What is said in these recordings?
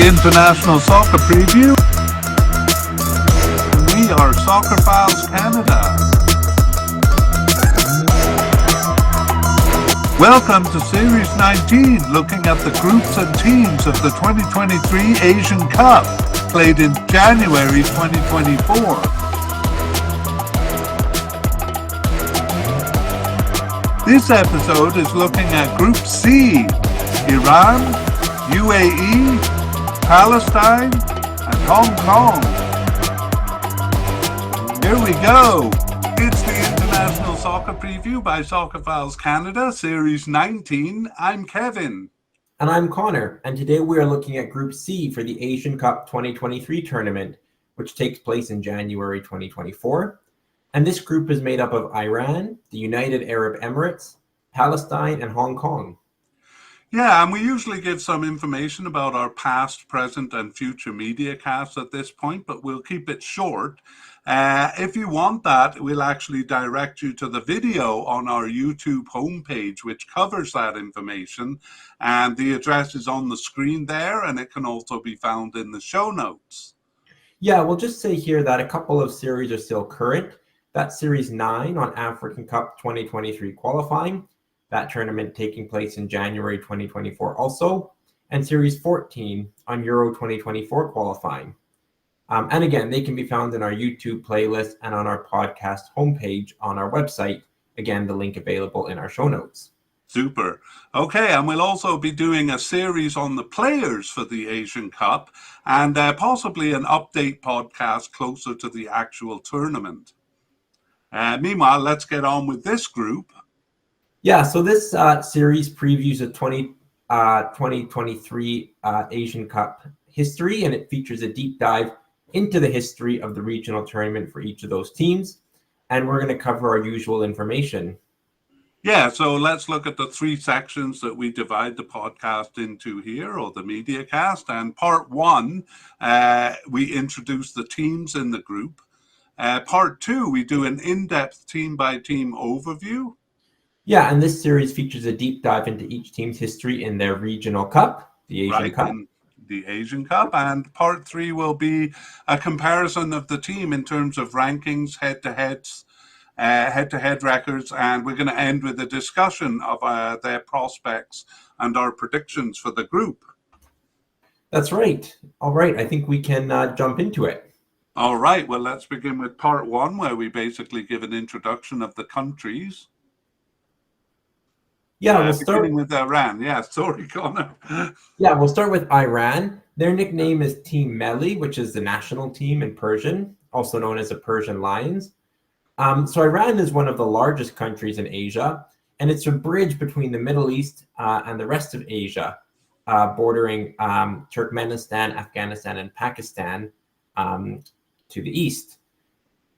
International Soccer Preview. We are Soccer Files Canada. Welcome to Series 19, looking at the groups and teams of the 2023 Asian Cup, played in January 2024. This episode is looking at Group C: Iran, UAE, Palestine, and Hong Kong. Here we go. It's the International Soccer Preview by Soccer Files Canada, Series 19. I'm Kevin. And I'm Connor, and today we are looking at Group C for the Asian Cup 2023 tournament, which takes place in January 2024. And this group is made up of Iran, the United Arab Emirates, Palestine, and Hong Kong. Yeah, and we usually give some information about our past, present, and future media casts at this point, but we'll keep it short. If you want that, we'll actually direct you to the video on our YouTube homepage, which covers that information. And the address is on the screen there, and it can also be found in the show notes. Yeah, we'll just say here that a couple of series are still current. That's Series 9 on African Cup 2023 qualifying, that tournament taking place in January 2024 also, and Series 14 on Euro 2024 qualifying. And again, they can be found in our YouTube playlist and on our podcast homepage on our website. Again, the link available in our show notes. Super. Okay, and we'll also be doing a series on the players for the Asian Cup and possibly an update podcast closer to the actual tournament. Meanwhile, let's get on with this group. Yeah, so this series previews the 2023 Asian Cup history, and it features a deep dive into the history of the regional tournament for each of those teams. And we're going to cover our usual information. Yeah, so let's look at the three sections that we divide the podcast into here, or the media cast. And part one, we introduce the teams in the group. Part two, we do an in-depth team-by-team overview. Yeah, and this series features a deep dive into each team's history in their regional cup, the Asian Cup. The Asian Cup. And part three will be a comparison of the team in terms of rankings, head-to-head records, and we're going to end with a discussion of their prospects and our predictions for the group. That's right. All right, I think we can jump into it. All right, well, let's begin with part one, where we basically give an introduction of the countries. Yeah, we'll start with Iran. Yeah, sorry, Connor. Yeah, we'll start with Iran. Their nickname is Team Melli, which is the national team in Persian, also known as the Persian Lions. So Iran is one of the largest countries in Asia, and it's a bridge between the Middle East and the rest of Asia, bordering Turkmenistan, Afghanistan, and Pakistan to the east.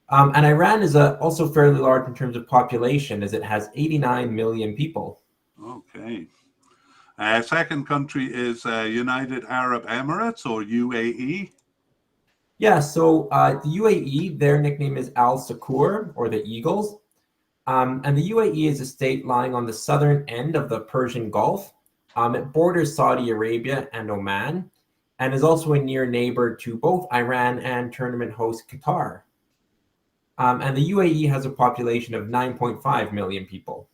And Iran is also fairly large in terms of population, as it has 89 million people. Okay. Second country is United Arab Emirates, or UAE. Yeah, so the UAE, their nickname is Al Sakur, or the Eagles. And the UAE is a state lying on the southern end of the Persian Gulf. It borders Saudi Arabia and Oman, and is also a near neighbor to both Iran and tournament host Qatar. And the UAE has a population of 9.5 million people.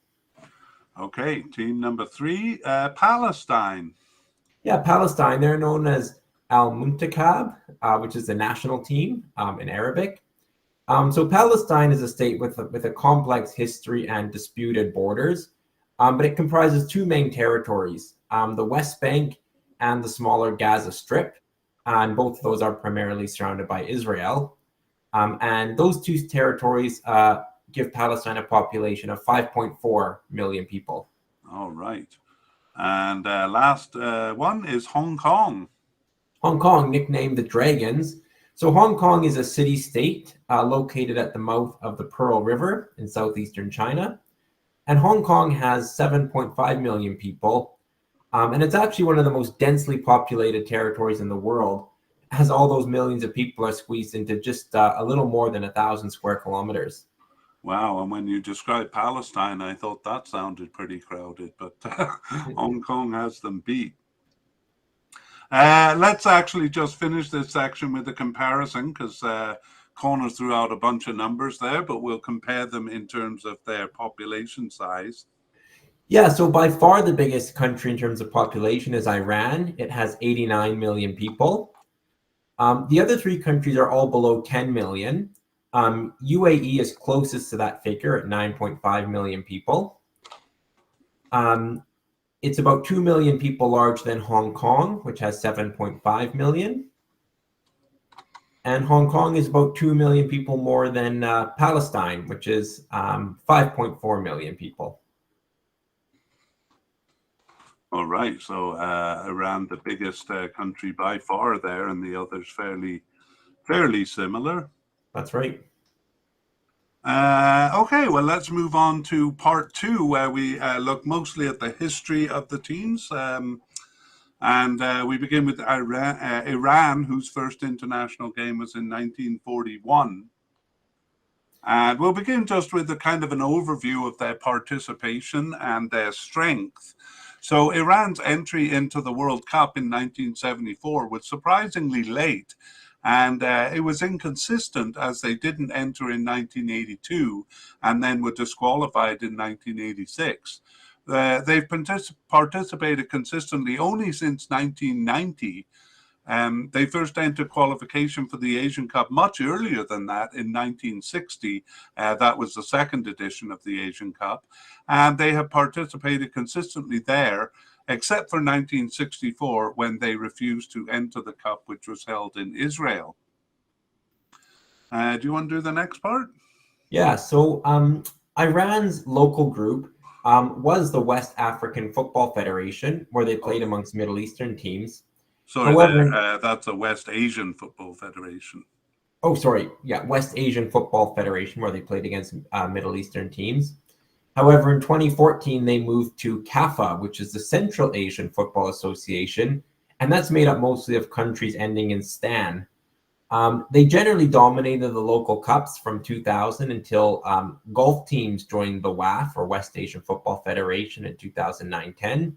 Okay, team number three, Palestine. Yeah, Palestine, they're known as Al-Muntakhab, which is the national team in Arabic. So Palestine is a state with a complex history and disputed borders, but it comprises two main territories, the West Bank and the smaller Gaza Strip, and both of those are primarily surrounded by Israel. And those two territories give Palestine a population of 5.4 million people. All right. And last one is Hong Kong. Hong Kong, nicknamed the Dragons. So Hong Kong is a city-state located at the mouth of the Pearl River in southeastern China. And Hong Kong has 7.5 million people. And it's actually one of the most densely populated territories in the world, as all those millions of people are squeezed into just a little more than 1,000 square kilometers. Wow, and when you described Palestine, I thought that sounded pretty crowded, but Hong Kong has them beat. Let's actually just finish this section with a comparison because Connor threw out a bunch of numbers there, but we'll compare them in terms of their population size. Yeah, so by far the biggest country in terms of population is Iran. It has 89 million people. The other three countries are all below 10 million. UAE is closest to that figure at 9.5 million people. It's about 2 million people larger than Hong Kong, which has 7.5 million. And Hong Kong is about 2 million people more than Palestine, which is 5.4 million people. All right, so Iran, the biggest country by far there, and the others fairly similar. That's right. Okay, well, let's move on to part two, where we look mostly at the history of the teams. And we begin with Iran, whose first international game was in 1941. And we'll begin just with a kind of an overview of their participation and their strength. So Iran's entry into the World Cup in 1974 was surprisingly late, and it was inconsistent as they didn't enter in 1982 and then were disqualified in 1986. They've participated consistently only since 1990. They first entered qualification for the Asian Cup much earlier than that in 1960. That was the second edition of the Asian Cup. And they have participated consistently there, except for 1964 when they refused to enter the Cup, which was held in Israel. Do you want to do the next part? Yeah, so Iran's local group was the West African Football Federation, where they played amongst Middle Eastern teams. Sorry, However, that's a West Asian Football Federation. Oh, sorry. Yeah, West Asian Football Federation, where they played against Middle Eastern teams. However, in 2014, they moved to CAFA, which is the Central Asian Football Association, and that's made up mostly of countries ending in Stan. They generally dominated the local cups from 2000 until Gulf teams joined the WAF, or West Asian Football Federation, in 2009-10.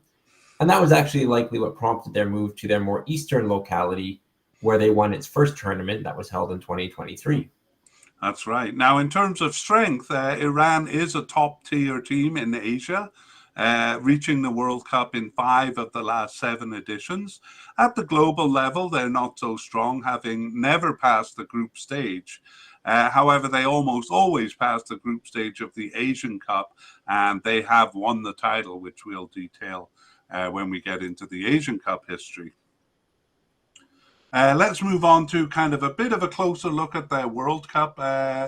And that was actually likely what prompted their move to their more eastern locality, where they won its first tournament that was held in 2023. That's right. Now, in terms of strength, Iran is a top-tier team in Asia, reaching the World Cup in 5 of the last 7 editions. At the global level, they're not so strong, having never passed the group stage. However, they almost always pass the group stage of the Asian Cup, and they have won the title, which we'll detail when we get into the Asian Cup history. Let's move on to kind of a bit of a closer look at their World Cup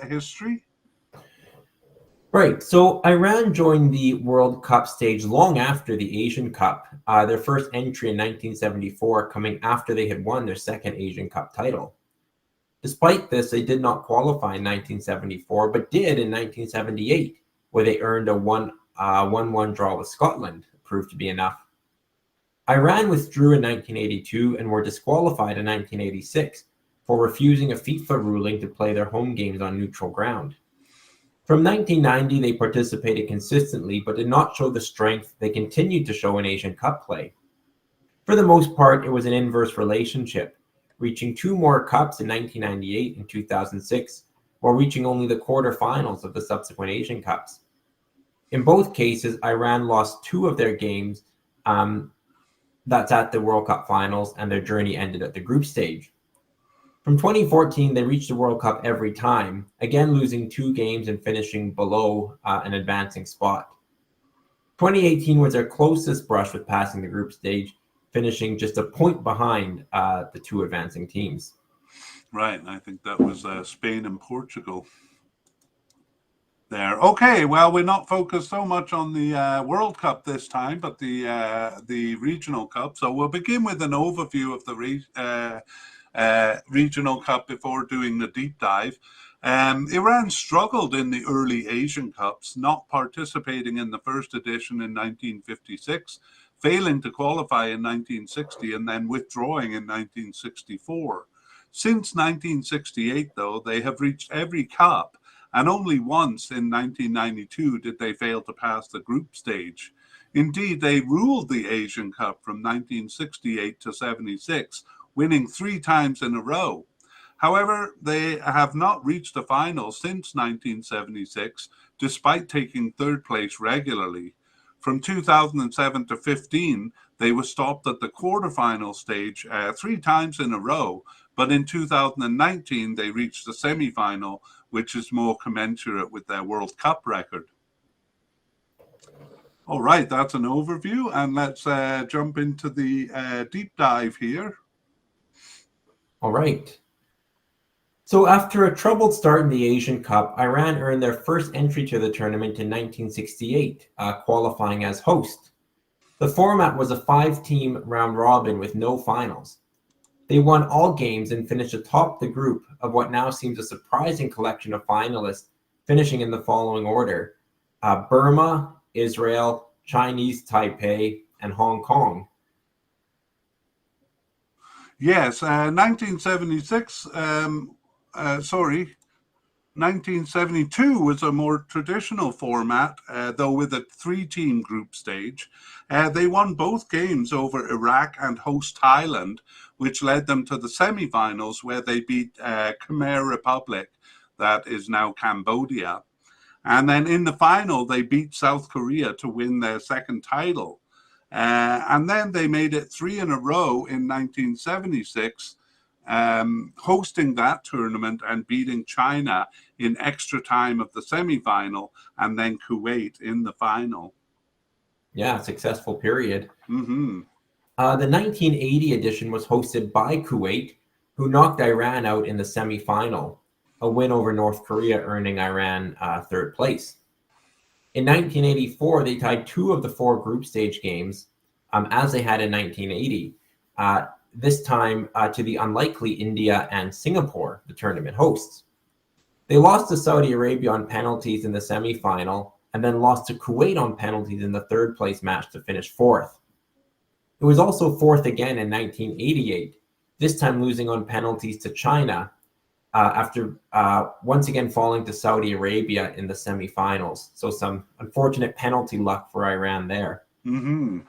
history. Right. So Iran joined the World Cup stage long after the Asian Cup, their first entry in 1974 coming after they had won their second Asian Cup title. Despite this, they did not qualify in 1974, but did in 1978, where they earned a 1-1 draw with Scotland. It proved to be enough. Iran withdrew in 1982 and were disqualified in 1986 for refusing a FIFA ruling to play their home games on neutral ground. From 1990, they participated consistently but did not show the strength they continued to show in Asian Cup play. For the most part, it was an inverse relationship, reaching 2 more cups in 1998 and 2006, while reaching only the quarterfinals of the subsequent Asian Cups. In both cases, Iran lost 2 of their games that's at the World Cup finals, and their journey ended at the group stage. From 2014, they reached the World Cup every time, again losing 2 games and finishing below an advancing spot. 2018 was their closest brush with passing the group stage, finishing just a point behind the 2 advancing teams. Right, I think that was Spain and Portugal there. Okay, well, we're not focused so much on the World Cup this time, but the Regional Cup. So we'll begin with an overview of the Regional Cup before doing the deep dive. Iran struggled in the early Asian Cups, not participating in the first edition in 1956, failing to qualify in 1960, and then withdrawing in 1964. Since 1968, though, they have reached every cup, and only once in 1992 did they fail to pass the group stage. Indeed, they ruled the Asian Cup from 1968 to 76, winning 3 times in a row. However, they have not reached the final since 1976, despite taking third place regularly. From 2007 to 15, they were stopped at the quarterfinal stage 3 times in a row, but in 2019 they reached the semi-final, which is more commensurate with their World Cup record. All right, that's an overview, and let's jump into the deep dive here. All right. So after a troubled start in the Asian Cup, Iran earned their first entry to the tournament in 1968, qualifying as host. The format was a 5-team round robin with no finals. They won all games and finished atop the group of what now seems a surprising collection of finalists, finishing in the following order: Burma, Israel, Chinese Taipei, and Hong Kong. Yes, 1972 was a more traditional format, though with a 3-team group stage. They won both games over Iraq and host Thailand, which led them to the semi-finals, where they beat Khmer Republic, that is now Cambodia. And then in the final, they beat South Korea to win their second title. And then they made it 3 in a row in 1976, hosting that tournament and beating China in extra time of the semi-final, and then Kuwait in the final. Yeah, successful period. Mm-hmm. The 1980 edition was hosted by Kuwait, who knocked Iran out in the semi-final, a win over North Korea, earning Iran third place. In 1984, they tied 2 of the 4 group stage games, as they had in 1980, this time to the unlikely India and Singapore, the tournament hosts. They lost to Saudi Arabia on penalties in the semi-final, and then lost to Kuwait on penalties in the third place match to finish 4th. It was also 4th again in 1988, this time losing on penalties to China, after once again falling to Saudi Arabia in the semifinals. So some unfortunate penalty luck for Iran there. Mm-hmm.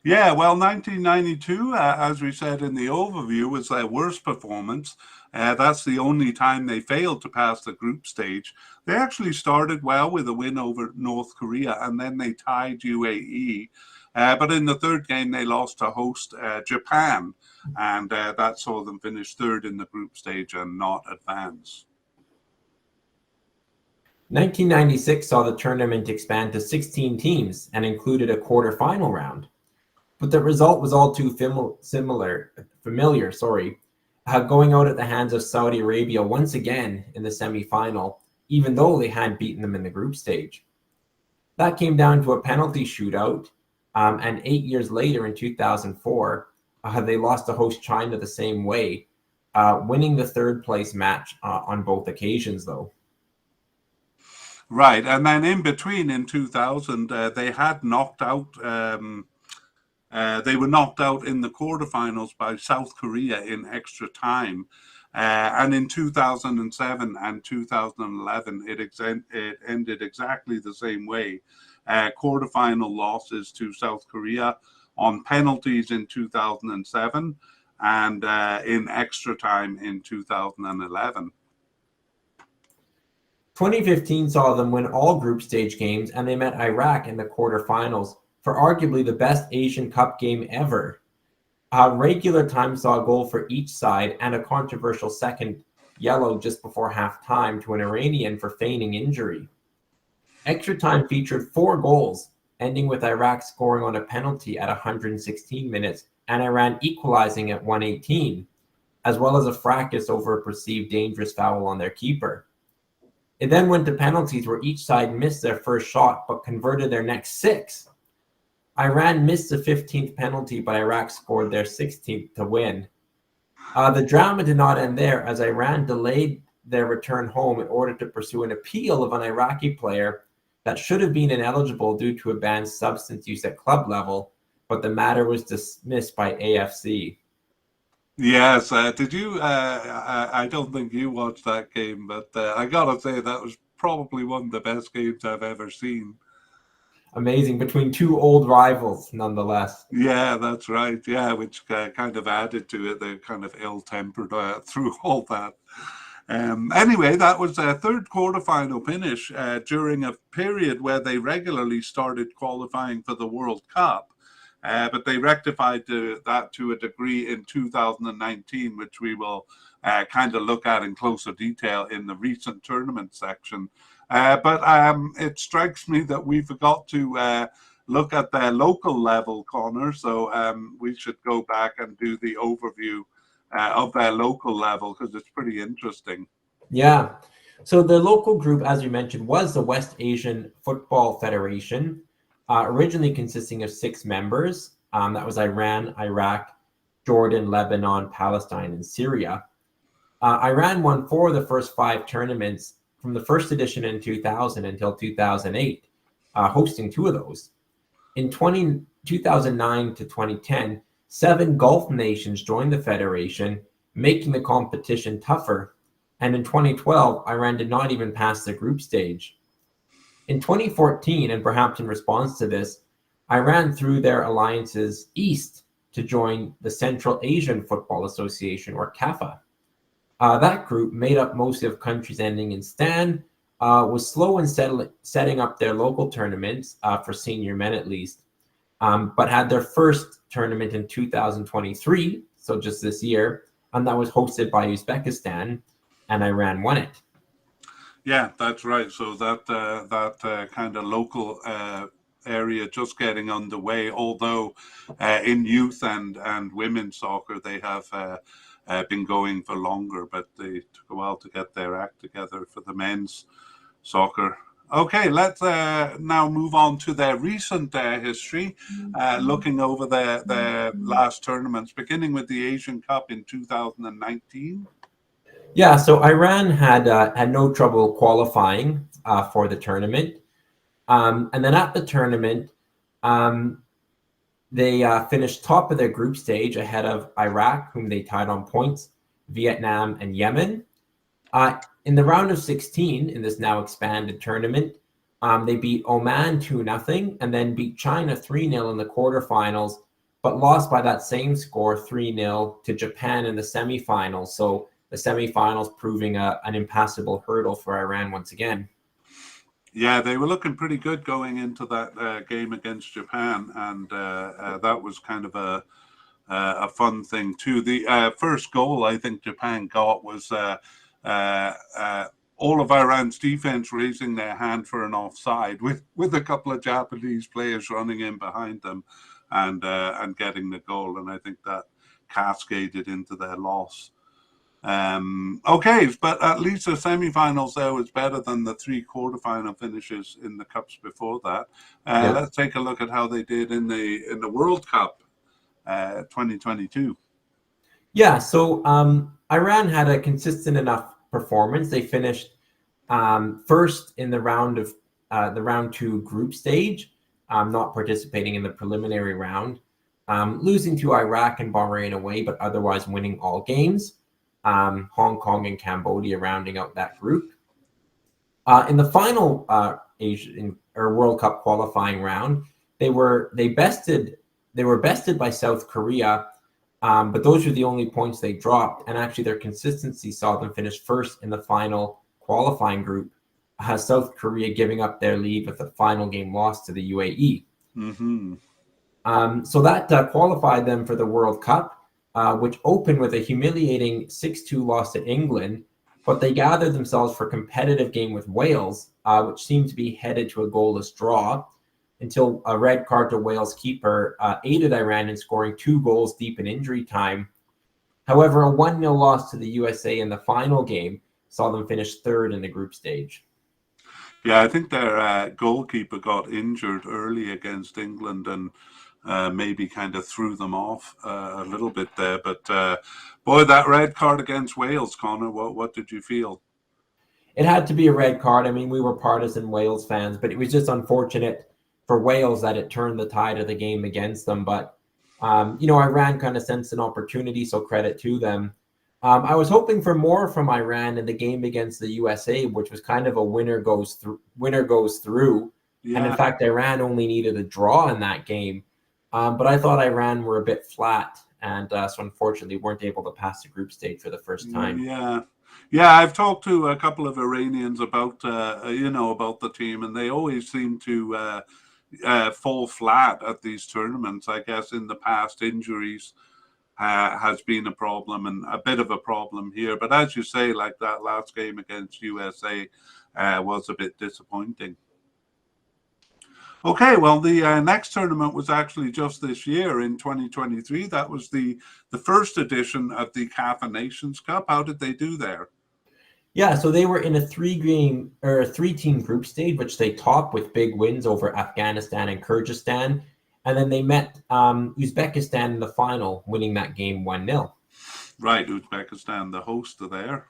Yeah, well, 1992, as we said in the overview, was their worst performance. That's the only time they failed to pass the group stage. They actually started well with a win over North Korea, and then they tied UAE. But in the third game, they lost to host Japan, and that saw them finish 3rd in the group stage and not advance. 1996 saw the tournament expand to 16 teams and included a quarterfinal round. But the result was all too familiar, going out at the hands of Saudi Arabia once again in the semi-final, even though they had beaten them in the group stage. That came down to a penalty shootout, and 8 years later in 2004, they lost to host China the same way, winning the third place match on both occasions, though. Right, and then in between in 2000, they had knocked out... they were knocked out in the quarterfinals by South Korea in extra time. And in 2007 and 2011, it ended exactly the same way. Quarterfinal losses to South Korea on penalties in 2007 and in extra time in 2011. 2015 saw them win all group stage games, and they met Iraq in the quarterfinals for arguably the best Asian Cup game ever. Regular time saw a goal for each side and a controversial second yellow just before halftime to an Iranian for feigning injury. Extra time featured 4 goals, ending with Iraq scoring on a penalty at 116 minutes and Iran equalizing at 118, as well as a fracas over a perceived dangerous foul on their keeper. It then went to penalties where each side missed their first shot but converted their next 6. Iran missed the 15th penalty, but Iraq scored their 16th to win. The drama did not end there, as Iran delayed their return home in order to pursue an appeal of an Iraqi player that should have been ineligible due to a banned substance use at club level, but the matter was dismissed by AFC. Yes, did you? I don't think you watched that game, but I gotta say that was probably one of the best games I've ever seen. Amazing, between two old rivals, nonetheless. Yeah, that's right. Yeah, which kind of added to it. They're kind of ill-tempered through all that. Anyway, that was a third quarterfinal finish during a period where they regularly started qualifying for the World Cup. But they rectified that to a degree in 2019, which we will kind of look at in closer detail in the recent tournament section. But it strikes me that we forgot to look at their local level, Connor. So we should go back and do the overview of their local level because it's pretty interesting. Yeah. So the local group, as you mentioned, was the West Asian Football Federation, originally consisting of 6 members. That was Iran, Iraq, Jordan, Lebanon, Palestine, and Syria. Iran won 4 of the first 5 tournaments from the first edition in 2000 until 2008, hosting 2 of those. In 2009 to 2010, 7 Gulf nations joined the federation, making the competition tougher. And in 2012, Iran did not even pass the group stage. In 2014, and perhaps in response to this, Iran threw their alliances east to join the Central Asian Football Association, or CAFA. That group, made up mostly of countries ending in stan, was slow in setting up their local tournaments, for senior men at least, but had their first tournament in 2023, so just this year, and that was hosted by Uzbekistan, and Iran won it. Yeah, that's right. So that kind of local area just getting underway. Although in youth and women's soccer they have been going for longer, but they took a while to get their act together for the men's soccer. Okay, let's now move on to their recent history, looking over their last tournaments, beginning with the Asian Cup in 2019. Yeah, so Iran had no trouble qualifying for the tournament, and then at the tournament, they finished top of their group stage ahead of Iraq, whom they tied on points, Vietnam, and Yemen. In the round of 16 in this now expanded tournament, they beat Oman 2-0 and then beat China 3-0 in the quarterfinals, but lost by that same score 3-0 to Japan in the semifinals. So the semifinals proving an impassable hurdle for Iran once again. Yeah, they were looking pretty good going into that game against Japan, and that was kind of a fun thing too. The first goal I think Japan got was all of Iran's defense raising their hand for an offside, with a couple of Japanese players running in behind them and getting the goal, and I think that cascaded into their loss. Okay, but at least the semifinals there was better than the 3 quarterfinal finishes in the cups before that. Yeah. Let's take a look at how they did in the World Cup 2022. Yeah, so Iran had a consistent enough performance. They finished first in the round 2 group stage, not participating in the preliminary round, losing to Iraq and Bahrain away, but otherwise winning all games. Hong Kong and Cambodia rounding out that group. In the final Asian or World Cup qualifying round, they were bested by South Korea, but those were the only points they dropped. And actually, their consistency saw them finish first in the final qualifying group, South Korea giving up their lead with the final game loss to the UAE. Mm-hmm. So that qualified them for the World Cup, which opened with a humiliating 6-2 loss to England, but they gathered themselves for a competitive game with Wales, which seemed to be headed to a goalless draw, until a red card to Wales keeper aided Iran in scoring 2 goals deep in injury time. However, a 1-0 loss to the USA in the final game saw them finish 3rd in the group stage. Yeah, I think their goalkeeper got injured early against England and maybe kind of threw them off a little bit there. But boy, that red card against Wales, Connor, what did you feel? It had to be a red card. I mean, we were partisan Wales fans, but it was just unfortunate for Wales that it turned the tide of the game against them. But, Iran kind of sensed an opportunity, so credit to them. I was hoping for more from Iran in the game against the USA, which was kind of a winner goes through. And in Yeah. fact, Iran only needed a draw in that game. But I thought Iran were a bit flat, and so unfortunately weren't able to pass the group stage for the first time. Yeah. Yeah, I've talked to a couple of Iranians about about the team, and they always seem to fall flat at these tournaments. I guess in the past, injuries has been a problem and a bit of a problem here. But as you say, like that last game against USA was a bit disappointing. Okay, well, the next tournament was actually just this year in 2023. That was the first edition of the CAF Nations Cup. How did they do there? Yeah, so they were in a three-team group stage, which they topped with big wins over Afghanistan and Kyrgyzstan, and then they met Uzbekistan in the final, winning that game 1-0. Right, Uzbekistan, the host of there.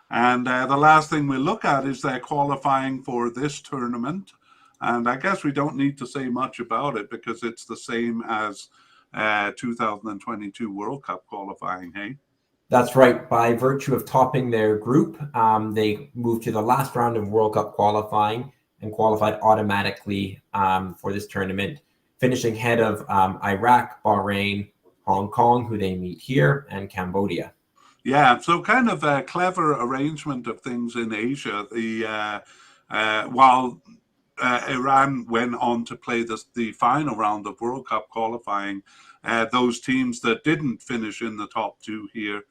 And the last thing we look at is their qualifying for this tournament. And I guess we don't need to say much about it because it's the same as 2022 World Cup qualifying, hey? That's right. By virtue of topping their group, they moved to the last round of World Cup qualifying and qualified automatically for this tournament, finishing ahead of Iraq, Bahrain, Hong Kong, who they meet here, and Cambodia. Yeah, so kind of a clever arrangement of things in Asia. While Iran went on to play the final round of World Cup qualifying, those teams that didn't finish in the top two here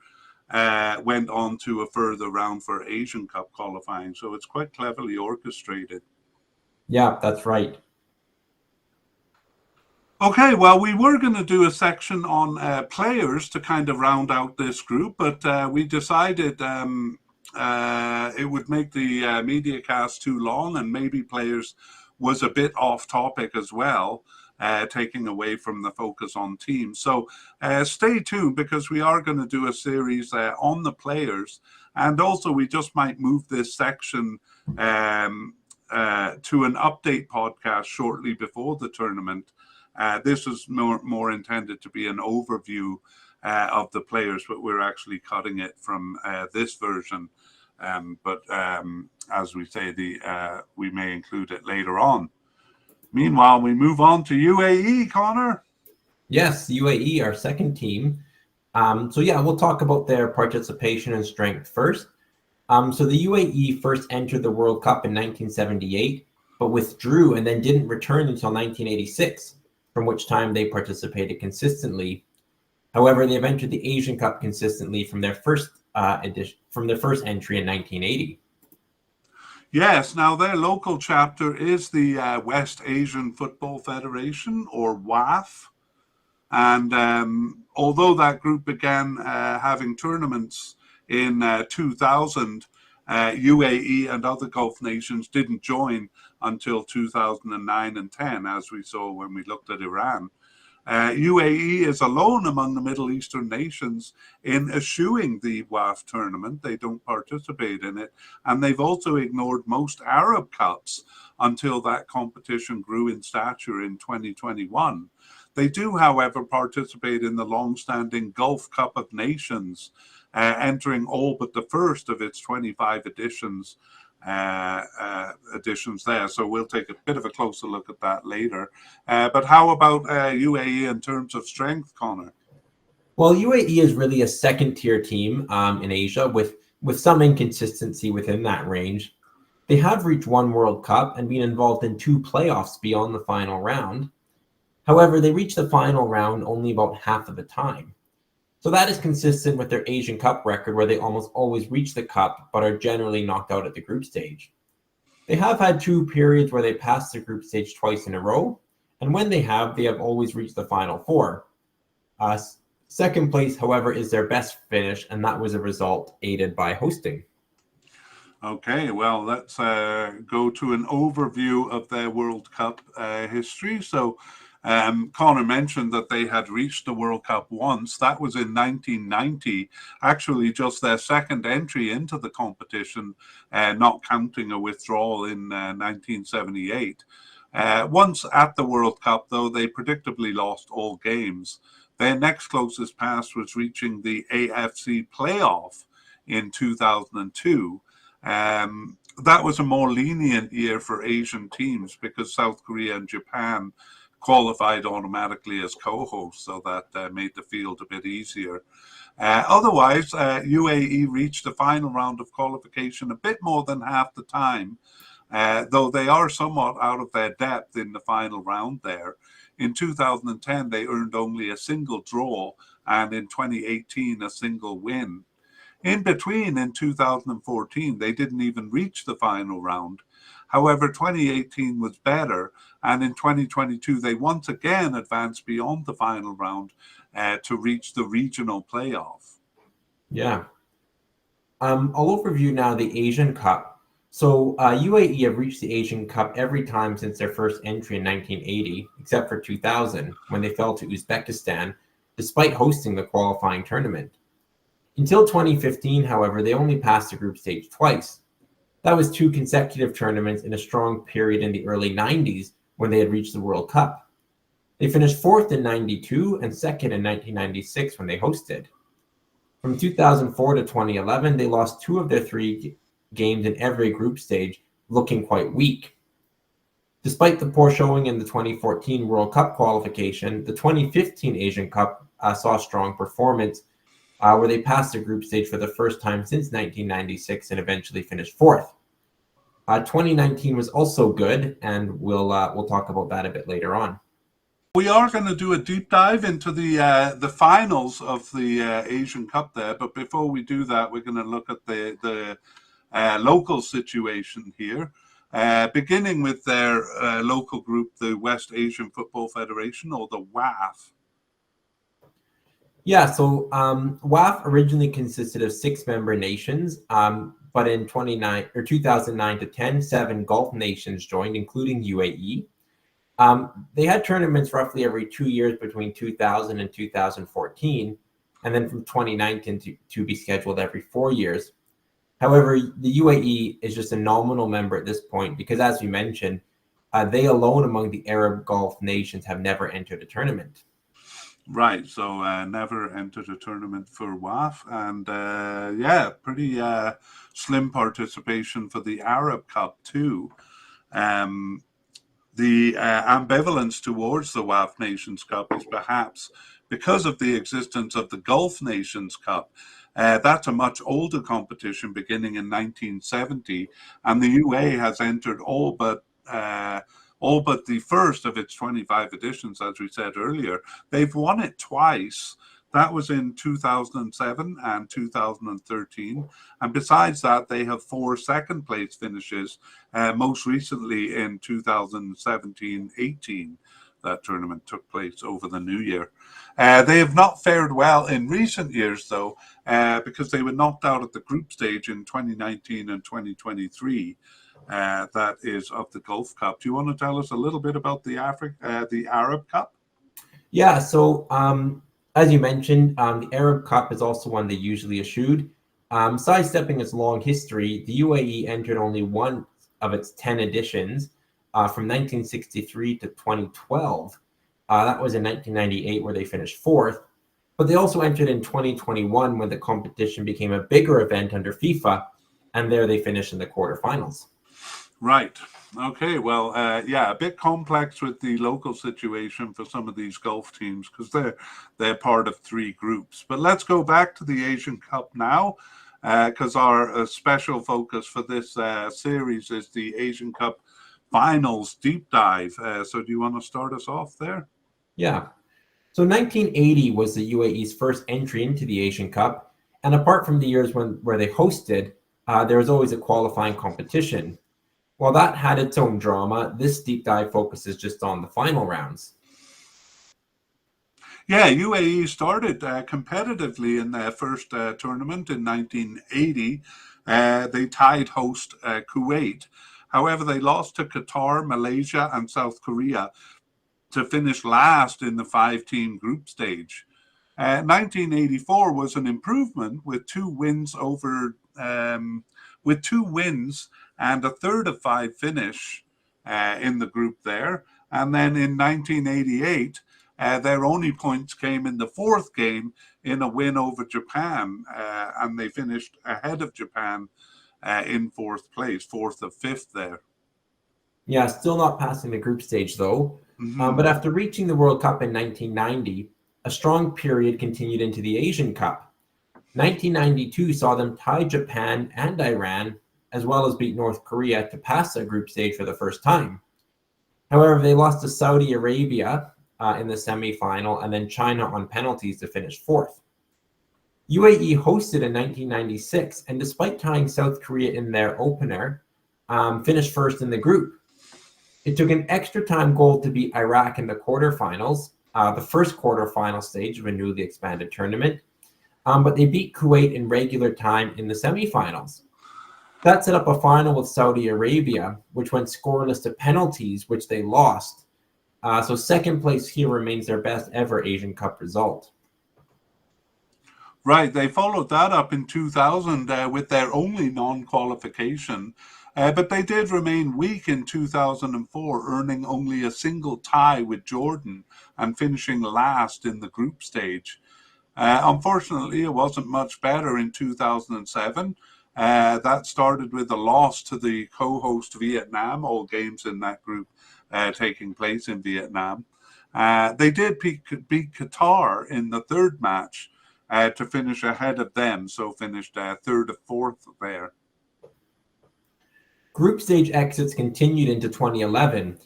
went on to a further round for Asian Cup qualifying. So it's quite cleverly orchestrated. Yeah, that's right. Okay, well, we were going to do a section on players to kind of round out this group, but we decided it would make the media cast too long, and maybe players was a bit off topic as well, taking away from the focus on teams. So stay tuned because we are going to do a series on the players, and also we just might move this section to an update podcast shortly before the tournament. This is more intended to be an overview of the players, but we're actually cutting it from this version. But as we say, we may include it later on. Meanwhile, we move on to UAE, Connor. Yes, UAE, our second team. So yeah, we'll talk about their participation and strength first. So the UAE first entered the World Cup in 1978, but withdrew and then didn't return until 1986, from which time they participated consistently. However, they've entered the Asian Cup consistently from their first entry in 1980. Yes, now their local chapter is the West Asian Football Federation, or WAF. And although that group began having tournaments in 2000, UAE and other Gulf nations didn't join until 2009 and 10, as we saw when we looked at Iran. UAE is alone among the Middle Eastern nations in eschewing the WAF tournament. They don't participate in it. And they've also ignored most Arab Cups until that competition grew in stature in 2021. They do, however, participate in the long-standing Gulf Cup of Nations, entering all but the first of its 25 editions there. So we'll take a bit of a closer look at that later. But how about UAE in terms of strength, Connor? Well, UAE is really a second-tier team in Asia with some inconsistency within that range. They have reached one World Cup and been involved in two playoffs beyond the final round. However, they reach the final round only about half of the time. So that is consistent with their Asian Cup record, where they almost always reach the cup, but are generally knocked out at the group stage. They have had two periods where they passed the group stage twice in a row, and when they have always reached the final four. Second place, however, is their best finish, and that was a result aided by hosting. Okay, well, let's go to an overview of their World Cup history. So Connor mentioned that they had reached the World Cup once. That was in 1990, actually just their second entry into the competition, not counting a withdrawal in 1978. Once at the World Cup, though, they predictably lost all games. Their next closest pass was reaching the AFC playoff in 2002. that was a more lenient year for Asian teams because South Korea and Japan qualified automatically as co-hosts, so that made the field a bit easier. Otherwise, UAE reached the final round of qualification a bit more than half the time, though they are somewhat out of their depth in the final round there. In 2010, they earned only a single draw, and in 2018, a single win. In between, in 2014, they didn't even reach the final round. However, 2018 was better, and in 2022, they once again advanced beyond the final round to reach the regional playoff. Yeah. I'll overview now the Asian Cup. So UAE have reached the Asian Cup every time since their first entry in 1980, except for 2000, when they fell to Uzbekistan, despite hosting the qualifying tournament. Until 2015, however, they only passed the group stage twice. That was 2 consecutive tournaments in a strong period in the early 90s when they had reached the World Cup. They finished 4th in 92 and 2nd in 1996 when they hosted. From 2004 to 2011, they lost 2 of their 3 games in every group stage, looking quite weak. Despite the poor showing in the 2014 World Cup qualification, the 2015 Asian Cup saw a strong performance where they passed the group stage for the first time since 1996 and eventually finished 4th. 2019 was also good, and we'll talk about that a bit later on. We are going to do a deep dive into the finals of the Asian Cup there, but before we do that, we're going to look at the local situation here, beginning with their local group, the West Asian Football Federation, or the WAF. Yeah, so WAF originally consisted of 6 member nations, but in 2009 to 10, 7 Gulf nations joined, including UAE. They had tournaments roughly every 2 years between 2000 and 2014, and then from 2019 to be scheduled every 4 years. However, the UAE is just a nominal member at this point because, as we mentioned, they alone among the Arab Gulf nations have never entered a tournament. Right, so never entered a tournament for WAF, and yeah, pretty slim participation for the Arab Cup too. The ambivalence towards the WAF Nations Cup is perhaps because of the existence of the Gulf Nations Cup. That's a much older competition beginning in 1970, and the UAE has entered all but the first of its 25 editions, as we said earlier. They've won it twice. That was in 2007 and 2013. And besides that, they have 4 second place finishes, most recently in 2017-18. That tournament took place over the new year. They have not fared well in recent years, though, because they were knocked out at the group stage in 2019 and 2023. That is of the Gulf Cup. Do you want to tell us a little bit about the Arab Cup? Yeah, so as you mentioned, the Arab Cup is also one they usually eschewed. Sidestepping its long history, the UAE entered only one of its 10 editions from 1963 to 2012. That was in 1998 where they finished 4th. But they also entered in 2021 when the competition became a bigger event under FIFA, and there they finished in the quarterfinals. Right. Okay. Well, yeah, a bit complex with the local situation for some of these Gulf teams because they're part of 3 groups. But let's go back to the Asian Cup now, because our special focus for this series is the Asian Cup Finals deep dive. So, do you want to start us off there? Yeah. So 1980 was the UAE's first entry into the Asian Cup, and apart from the years where they hosted, there was always a qualifying competition. While that had its own drama, this deep dive focuses just on the final rounds. Yeah, UAE started competitively in their first tournament in 1980. They tied host Kuwait. However, they lost to Qatar, Malaysia, and South Korea to finish last in the 5-team group stage. 1984 was an improvement with 2 wins and a 3rd of 5 finish in the group there. And then in 1988, their only points came in the 4th game in a win over Japan, and they finished ahead of Japan in fourth place, fourth of fifth there. Yeah, still not passing the group stage though. Mm-hmm. But after reaching the World Cup in 1990, a strong period continued into the Asian Cup. 1992 saw them tie Japan and Iran, as well as beat North Korea to pass the group stage for the first time. However, they lost to Saudi Arabia in the semifinal and then China on penalties to finish fourth. UAE hosted in 1996, and despite tying South Korea in their opener, finished first in the group. It took an extra time goal to beat Iraq in the quarterfinals, the first quarterfinal stage of a newly expanded tournament, but they beat Kuwait in regular time in the semifinals. That set up a final with Saudi Arabia, which went scoreless to penalties, which they lost. So second place here remains their best ever Asian Cup result. Right, they followed that up in 2000 with their only non-qualification, but they did remain weak in 2004, earning only a single tie with Jordan and finishing last in the group stage. Unfortunately, it wasn't much better in 2007. That started with a loss to the co-host Vietnam, all games in that group taking place in Vietnam. They did beat Qatar in the third match to finish ahead of them, so finished third or fourth there. Group stage exits continued into 2011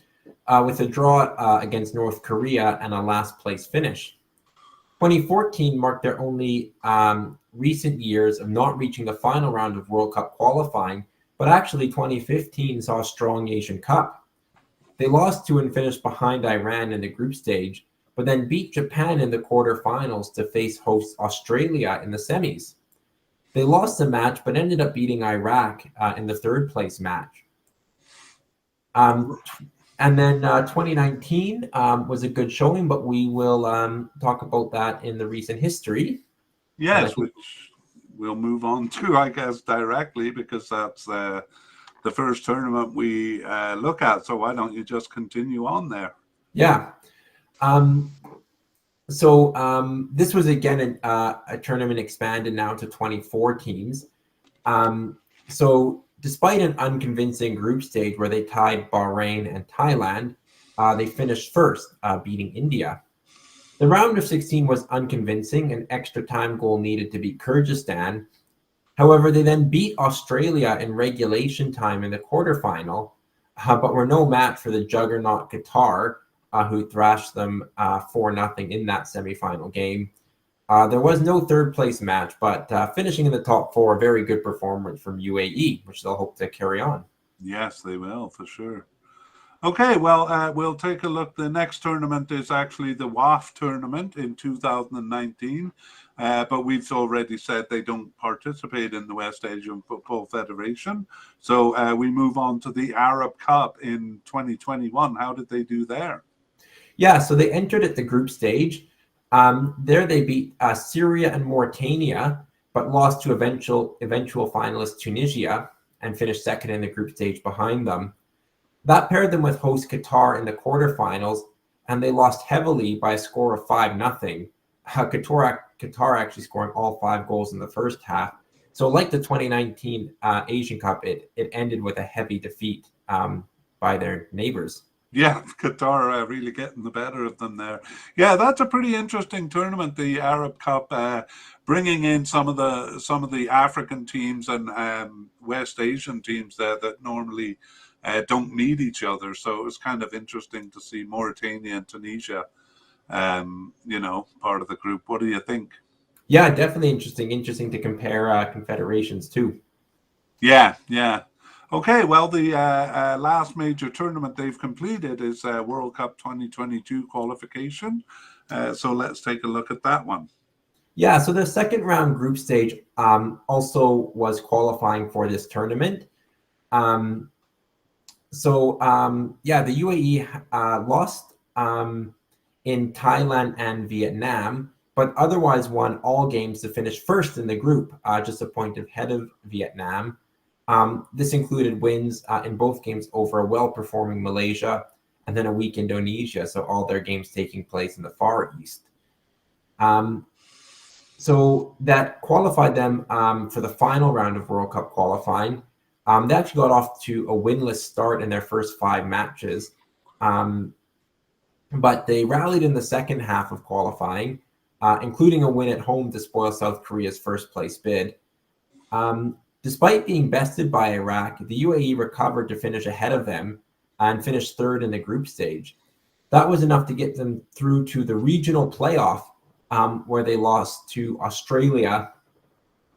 with a draw against North Korea and a last place finish. 2014 marked their only recent years of not reaching the final round of World Cup qualifying, but actually 2015 saw a strong Asian Cup. They lost to and finished behind Iran in the group stage, but then beat Japan in the quarterfinals to face host Australia in the semis. They lost the match, but ended up beating Iraq in the third place match. And then 2019 was a good showing, but we will talk about that in the recent history. Yes, which we'll move on to, I guess, directly, because that's the first tournament we look at. So why don't you just continue on there? Yeah. So this was, again, a tournament expanded now to 24 teams. So despite an unconvincing group stage where they tied Bahrain and Thailand, they finished first, beating India. The round of 16 was unconvincing, an extra time goal needed to beat Kyrgyzstan. However, they then beat Australia in regulation time in the quarterfinal, but were no match for the juggernaut Qatar, who thrashed them 4-0 in that semifinal game. There was no third place match, but finishing in the top four, a very good performance from UAE, which they'll hope to carry on. Yes, they will, for sure. Okay, well, we'll take a look. The next tournament is actually the WAF tournament in 2019, but we've already said they don't participate in the West Asian Football Federation. So we move on to the Arab Cup in 2021. How did they do there? Yeah, so they entered at the group stage. There they beat Syria and Mauritania, but lost to eventual finalist Tunisia and finished second in the group stage behind them. That paired them with host Qatar in the quarterfinals, and they lost heavily by a score of 5-0. Qatar actually scoring all 5 goals in the first half. So like the 2019 Asian Cup, it ended with a heavy defeat by their neighbors. Yeah, Qatar really getting the better of them there. Yeah, that's a pretty interesting tournament, the Arab Cup, bringing in some of the African teams and West Asian teams there that normally don't meet each other. So it was kind of interesting to see Mauritania and Tunisia, part of the group. What do you think? Yeah, definitely interesting. Interesting to compare confederations too. Yeah. Okay, well, the last major tournament they've completed is World Cup 2022 qualification. So let's take a look at that one. Yeah, so the second round group stage also was qualifying for this tournament. The UAE lost in Thailand and Vietnam, but otherwise won all games to finish first in the group, just a point ahead of Vietnam. This included wins in both games over a well-performing Malaysia and then a weak Indonesia, so all their games taking place in the Far East. So that qualified them for the final round of World Cup qualifying, They actually got off to a winless start in their first 5 matches, but they rallied in the second half of qualifying, including a win at home to spoil South Korea's first place bid. Despite being bested by Iraq, the UAE recovered to finish ahead of them and finished third in the group stage. That was enough to get them through to the regional playoff, where they lost to Australia.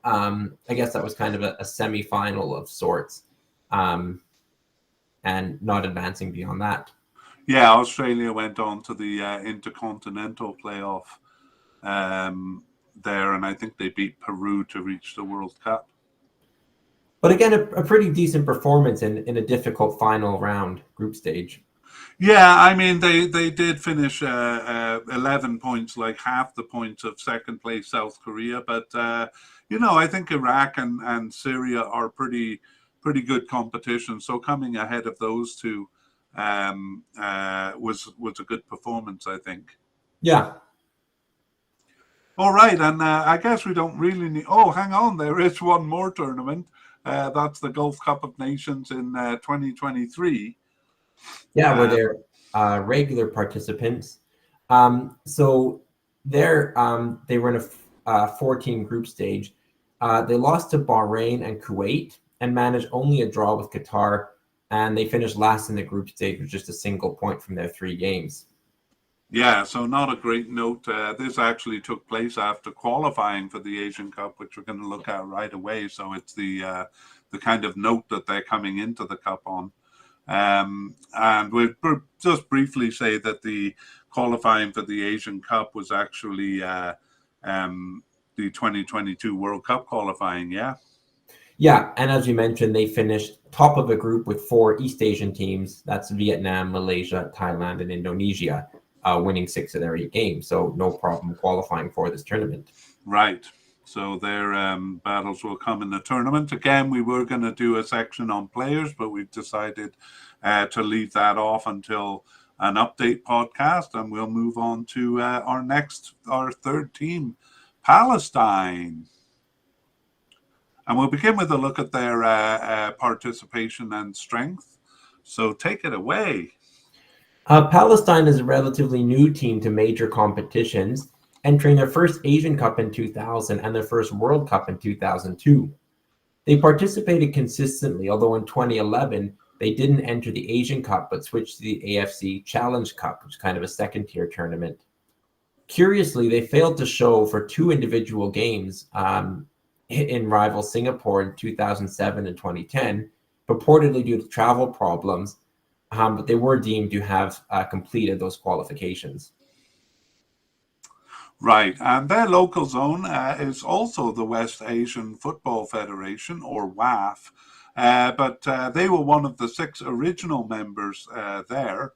I guess that was kind of a semi-final of sorts, and not advancing beyond that. Yeah, Australia went on to the intercontinental playoff there, and I think they beat Peru to reach the World Cup. But again, a pretty decent performance in a difficult final round group stage. Yeah, I mean, they did finish 11 points, like half the points of second place South Korea. But, I think Iraq and Syria are pretty good competition. So coming ahead of those two was a good performance, I think. Yeah. All right, and I guess we don't really need... Oh, hang on, there is one more tournament. That's the Gulf Cup of Nations in 2023. Yeah, where they're regular participants. So they were in a 14 group stage. They lost to Bahrain and Kuwait and managed only a draw with Qatar, and they finished last in the group stage with just a single point from their 3 games. Yeah, so not a great note. This actually took place after qualifying for the Asian Cup, which we're going to look at right away. So it's the kind of note that they're coming into the Cup on. And we'll just briefly say that the qualifying for the Asian Cup was actually the 2022 World Cup qualifying, yeah? Yeah, and as you mentioned, they finished top of a group with 4 East Asian teams. That's Vietnam, Malaysia, Thailand, and Indonesia, winning 6 of their 8 games. So no problem qualifying for this tournament. Right. So their battles will come in the tournament. Again, we were going to do a section on players, but we've decided to leave that off until an update podcast, and we'll move on to our third team, Palestine. And we'll begin with a look at their participation and strength. So take it away. Palestine is a relatively new team to major competitions, entering their first Asian Cup in 2000 and their first World Cup in 2002. They participated consistently, although in 2011, they didn't enter the Asian Cup but switched to the AFC Challenge Cup, which is kind of a second-tier tournament. Curiously, they failed to show for 2 individual games in rival Singapore in 2007 and 2010, purportedly due to travel problems, but they were deemed to have completed those qualifications. Right, and their local zone is also the West Asian Football Federation, or WAF, but they were one of the 6 original members there.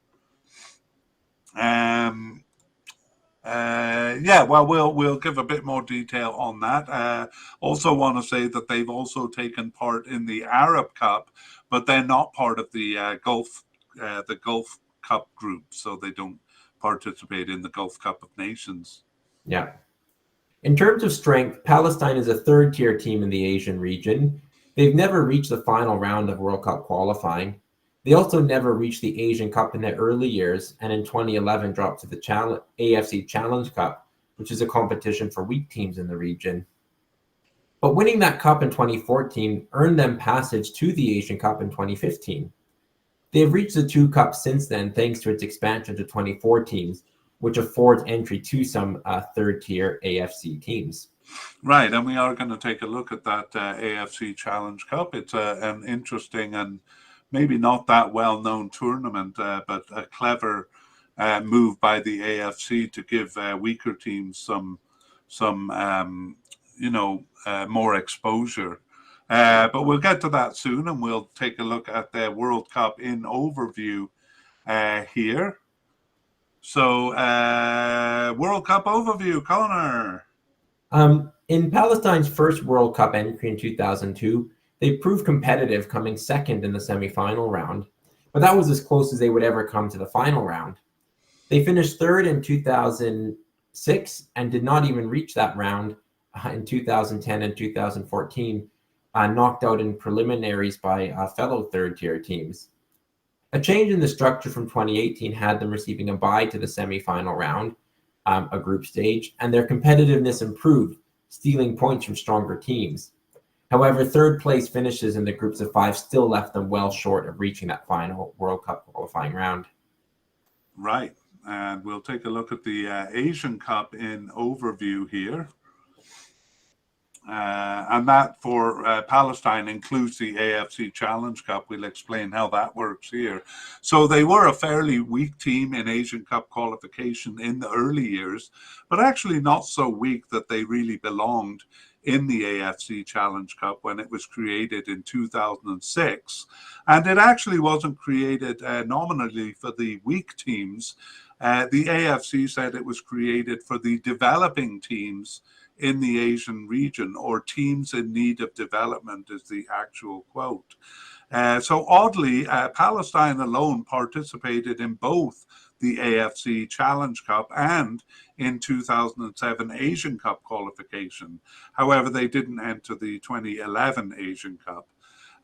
We'll give a bit more detail on that. Also want to say that they've also taken part in the Arab Cup, but they're not part of the Gulf Cup group, so they don't participate in the Gulf Cup of Nations. Yeah. In terms of strength, Palestine is a 3rd-tier team in the Asian region. They've never reached the final round of World Cup qualifying. They also never reached the Asian Cup in their early years, and in 2011 dropped to the AFC Challenge Cup, which is a competition for weak teams in the region. But winning that cup in 2014 earned them passage to the Asian Cup in 2015. They have reached the 2 cups since then, thanks to its expansion to 24 teams, which affords entry to some 3rd-tier AFC teams. Right, and we are going to take a look at that AFC Challenge Cup. It's an interesting and maybe not that well-known tournament, but a clever move by the AFC to give weaker teams some more exposure. But we'll get to that soon, and we'll take a look at their World Cup in overview here. So, World Cup overview, Connor. In Palestine's first World Cup entry in 2002, they proved competitive, coming 2nd in the semi-final round, but that was as close as they would ever come to the final round. They finished 3rd in 2006 and did not even reach that round in 2010 and 2014, knocked out in preliminaries by fellow third-tier teams. A change in the structure from 2018 had them receiving a bye to the semifinal round, a group stage, and their competitiveness improved, stealing points from stronger teams. However, third place finishes in the groups of 5 still left them well short of reaching that final World Cup qualifying round. Right. And we'll take a look at the Asian Cup in overview here. And that for Palestine includes the AFC Challenge Cup. We'll explain how that works here. So they were a fairly weak team in Asian Cup qualification in the early years, but actually not so weak that they really belonged in the AFC Challenge Cup when it was created in 2006. And it actually wasn't created nominally for the weak teams. The AFC said it was created for the developing teams in the Asian region, or teams in need of development is the actual quote. So oddly, Palestine alone participated in both the AFC Challenge Cup and in 2007 Asian Cup qualification. However, they didn't enter the 2011 Asian Cup.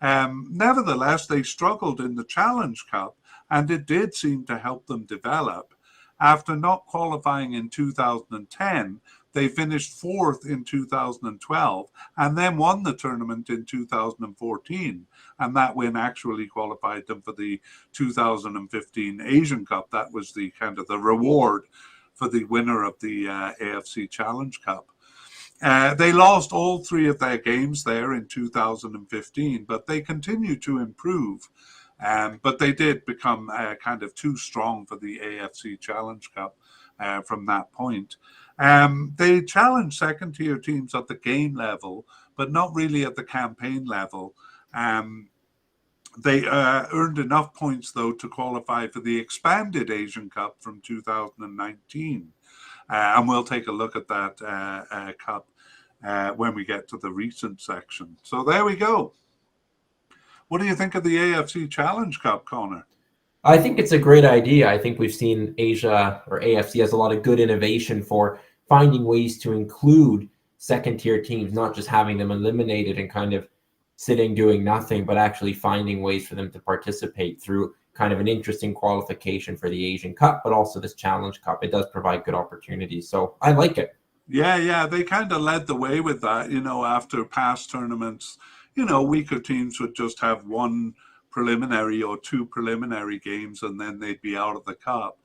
Nevertheless, they struggled in the Challenge Cup, and it did seem to help them develop. After not qualifying in 2010, they finished 4th in 2012 and then won the tournament in 2014. And that win actually qualified them for the 2015 Asian Cup. That was the kind of the reward for the winner of the AFC Challenge Cup. They lost all 3 of their games there in 2015, but they continued to improve. But they did become kind of too strong for the AFC Challenge Cup from that point. They challenged second-tier teams at the game level, but not really at the campaign level. They earned enough points, though, to qualify for the expanded Asian Cup from 2019. And we'll take a look at that cup when we get to the recent section. So there we go. What do you think of the AFC Challenge Cup, Connor? I think it's a great idea. I think we've seen Asia, or AFC, has a lot of good innovation for finding ways to include second-tier teams, not just having them eliminated and kind of sitting doing nothing, but actually finding ways for them to participate through kind of an interesting qualification for the Asian Cup, but also this Challenge Cup. It does provide good opportunities, so I like it. Yeah, they kind of led the way with that, after past tournaments. Weaker teams would just have one preliminary or 2 preliminary games, and then they'd be out of the cup.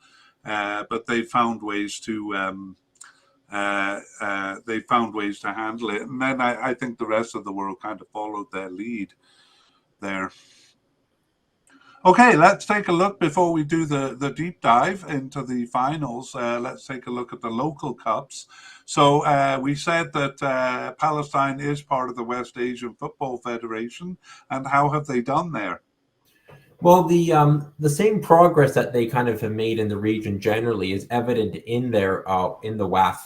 But they found ways to handle it, and then I think the rest of the world kind of followed their lead there. Okay, let's take a look before we do the deep dive into the finals. Let's take a look at the local cups. So we said that Palestine is part of the West Asian Football Federation, and how have they done there? Well, the same progress that they kind of have made in the region generally is evident in their in the WAF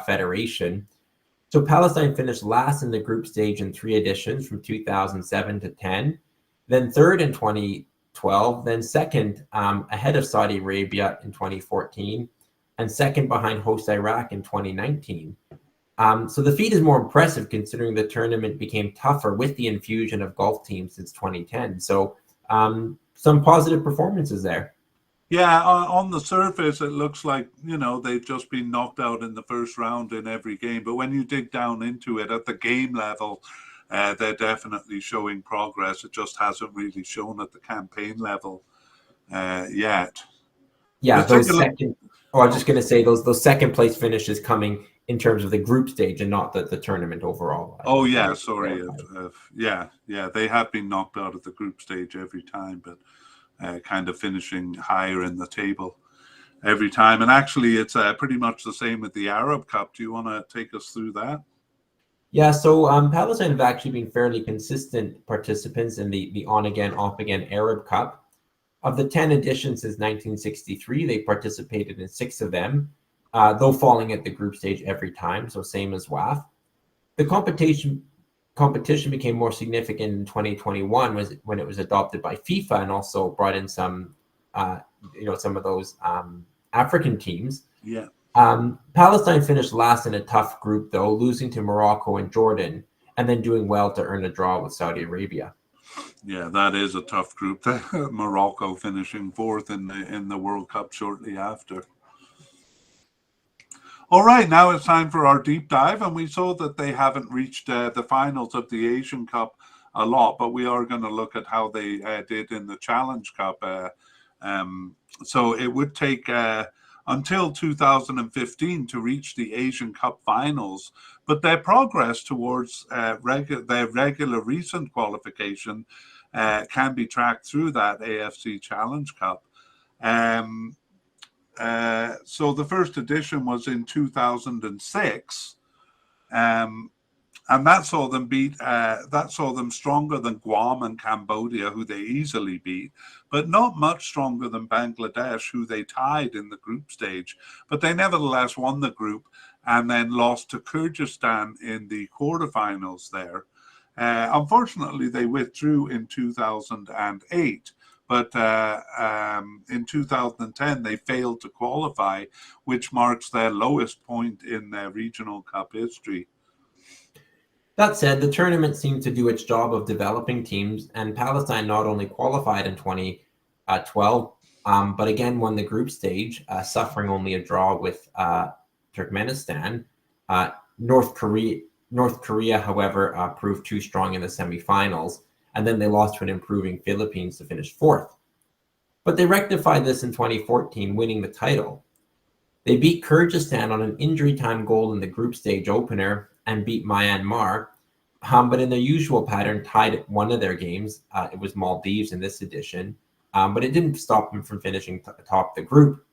federation. So Palestine finished last in the group stage in 3 editions from 2007 to 10, then 3rd in 2012, then 2nd ahead of Saudi Arabia in 2014, and 2nd behind host Iraq in 2019. So the feat is more impressive considering the tournament became tougher with the infusion of Gulf teams since 2010. So some positive performances there. Yeah, on the surface, it looks like, they've just been knocked out in the first round in every game. But when you dig down into it at the game level, they're definitely showing progress. It just hasn't really shown at the campaign level yet. Yeah, those second. Oh, I was just going to say those second place finishes coming in terms of the group stage and not the tournament overall. Oh yeah, sorry. Yeah, they have been knocked out of the group stage every time, but kind of finishing higher in the table every time. And actually, it's pretty much the same with the Arab Cup. Do you want to take us through that? Yeah, so Palestine have actually been fairly consistent participants in the on-again, off-again Arab Cup. Of the 10 editions since 1963, they participated in 6 of them, though falling at the group stage every time, so same as WAF. The competition became more significant in 2021 when it was adopted by FIFA and also brought in some of those African teams. Yeah. Palestine finished last in a tough group, though, losing to Morocco and Jordan. and then doing well to earn a draw with Saudi Arabia. Yeah, that is a tough group. Morocco finishing fourth in the World Cup shortly after. All right, now it's time for our deep dive, and we saw that they haven't reached the finals of the Asian Cup a lot, but we are going to look at how they did in the Challenge Cup. So it would take until 2015 to reach the Asian Cup finals, but their progress towards their regular recent qualification can be tracked through that AFC Challenge Cup. So the first edition was in 2006, and that saw them stronger than Guam and Cambodia, who they easily beat, but not much stronger than Bangladesh, who they tied in the group stage. But they nevertheless won the group and then lost to Kyrgyzstan in the quarterfinals there. Unfortunately, they withdrew in 2008. But in 2010, they failed to qualify, which marks their lowest point in their regional cup history. That said, the tournament seemed to do its job of developing teams, and Palestine not only qualified in 2012, but again won the group stage, suffering only a draw with Turkmenistan. North Korea, however, proved too strong in the semifinals, and then they lost to an improving Philippines to finish fourth. But they rectified this in 2014, winning the title. They beat Kyrgyzstan on an injury time goal in the group stage opener and beat Myanmar, but in their usual pattern, tied one of their games. It was Maldives in this edition, but it didn't stop them from finishing atop the group.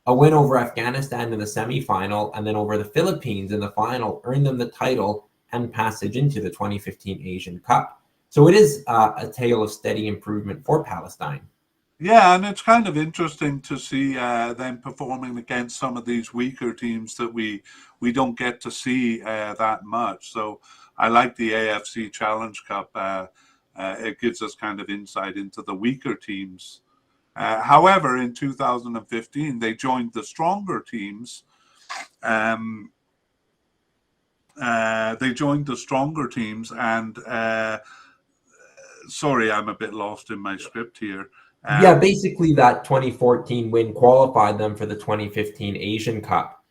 A win over Afghanistan in the semifinal and then over the Philippines in the final earned them the title and passage into the 2015 Asian Cup. So it is a tale of steady improvement for Palestine. Yeah, and it's kind of interesting to see them performing against some of these weaker teams that we don't get to see that much. So I like the AFC Challenge Cup. It gives us kind of insight into the weaker teams. However, in 2015, they joined the stronger teams. And sorry, I'm a bit lost in my script here. Yeah, basically that 2014 win qualified them for the 2015 Asian Cup.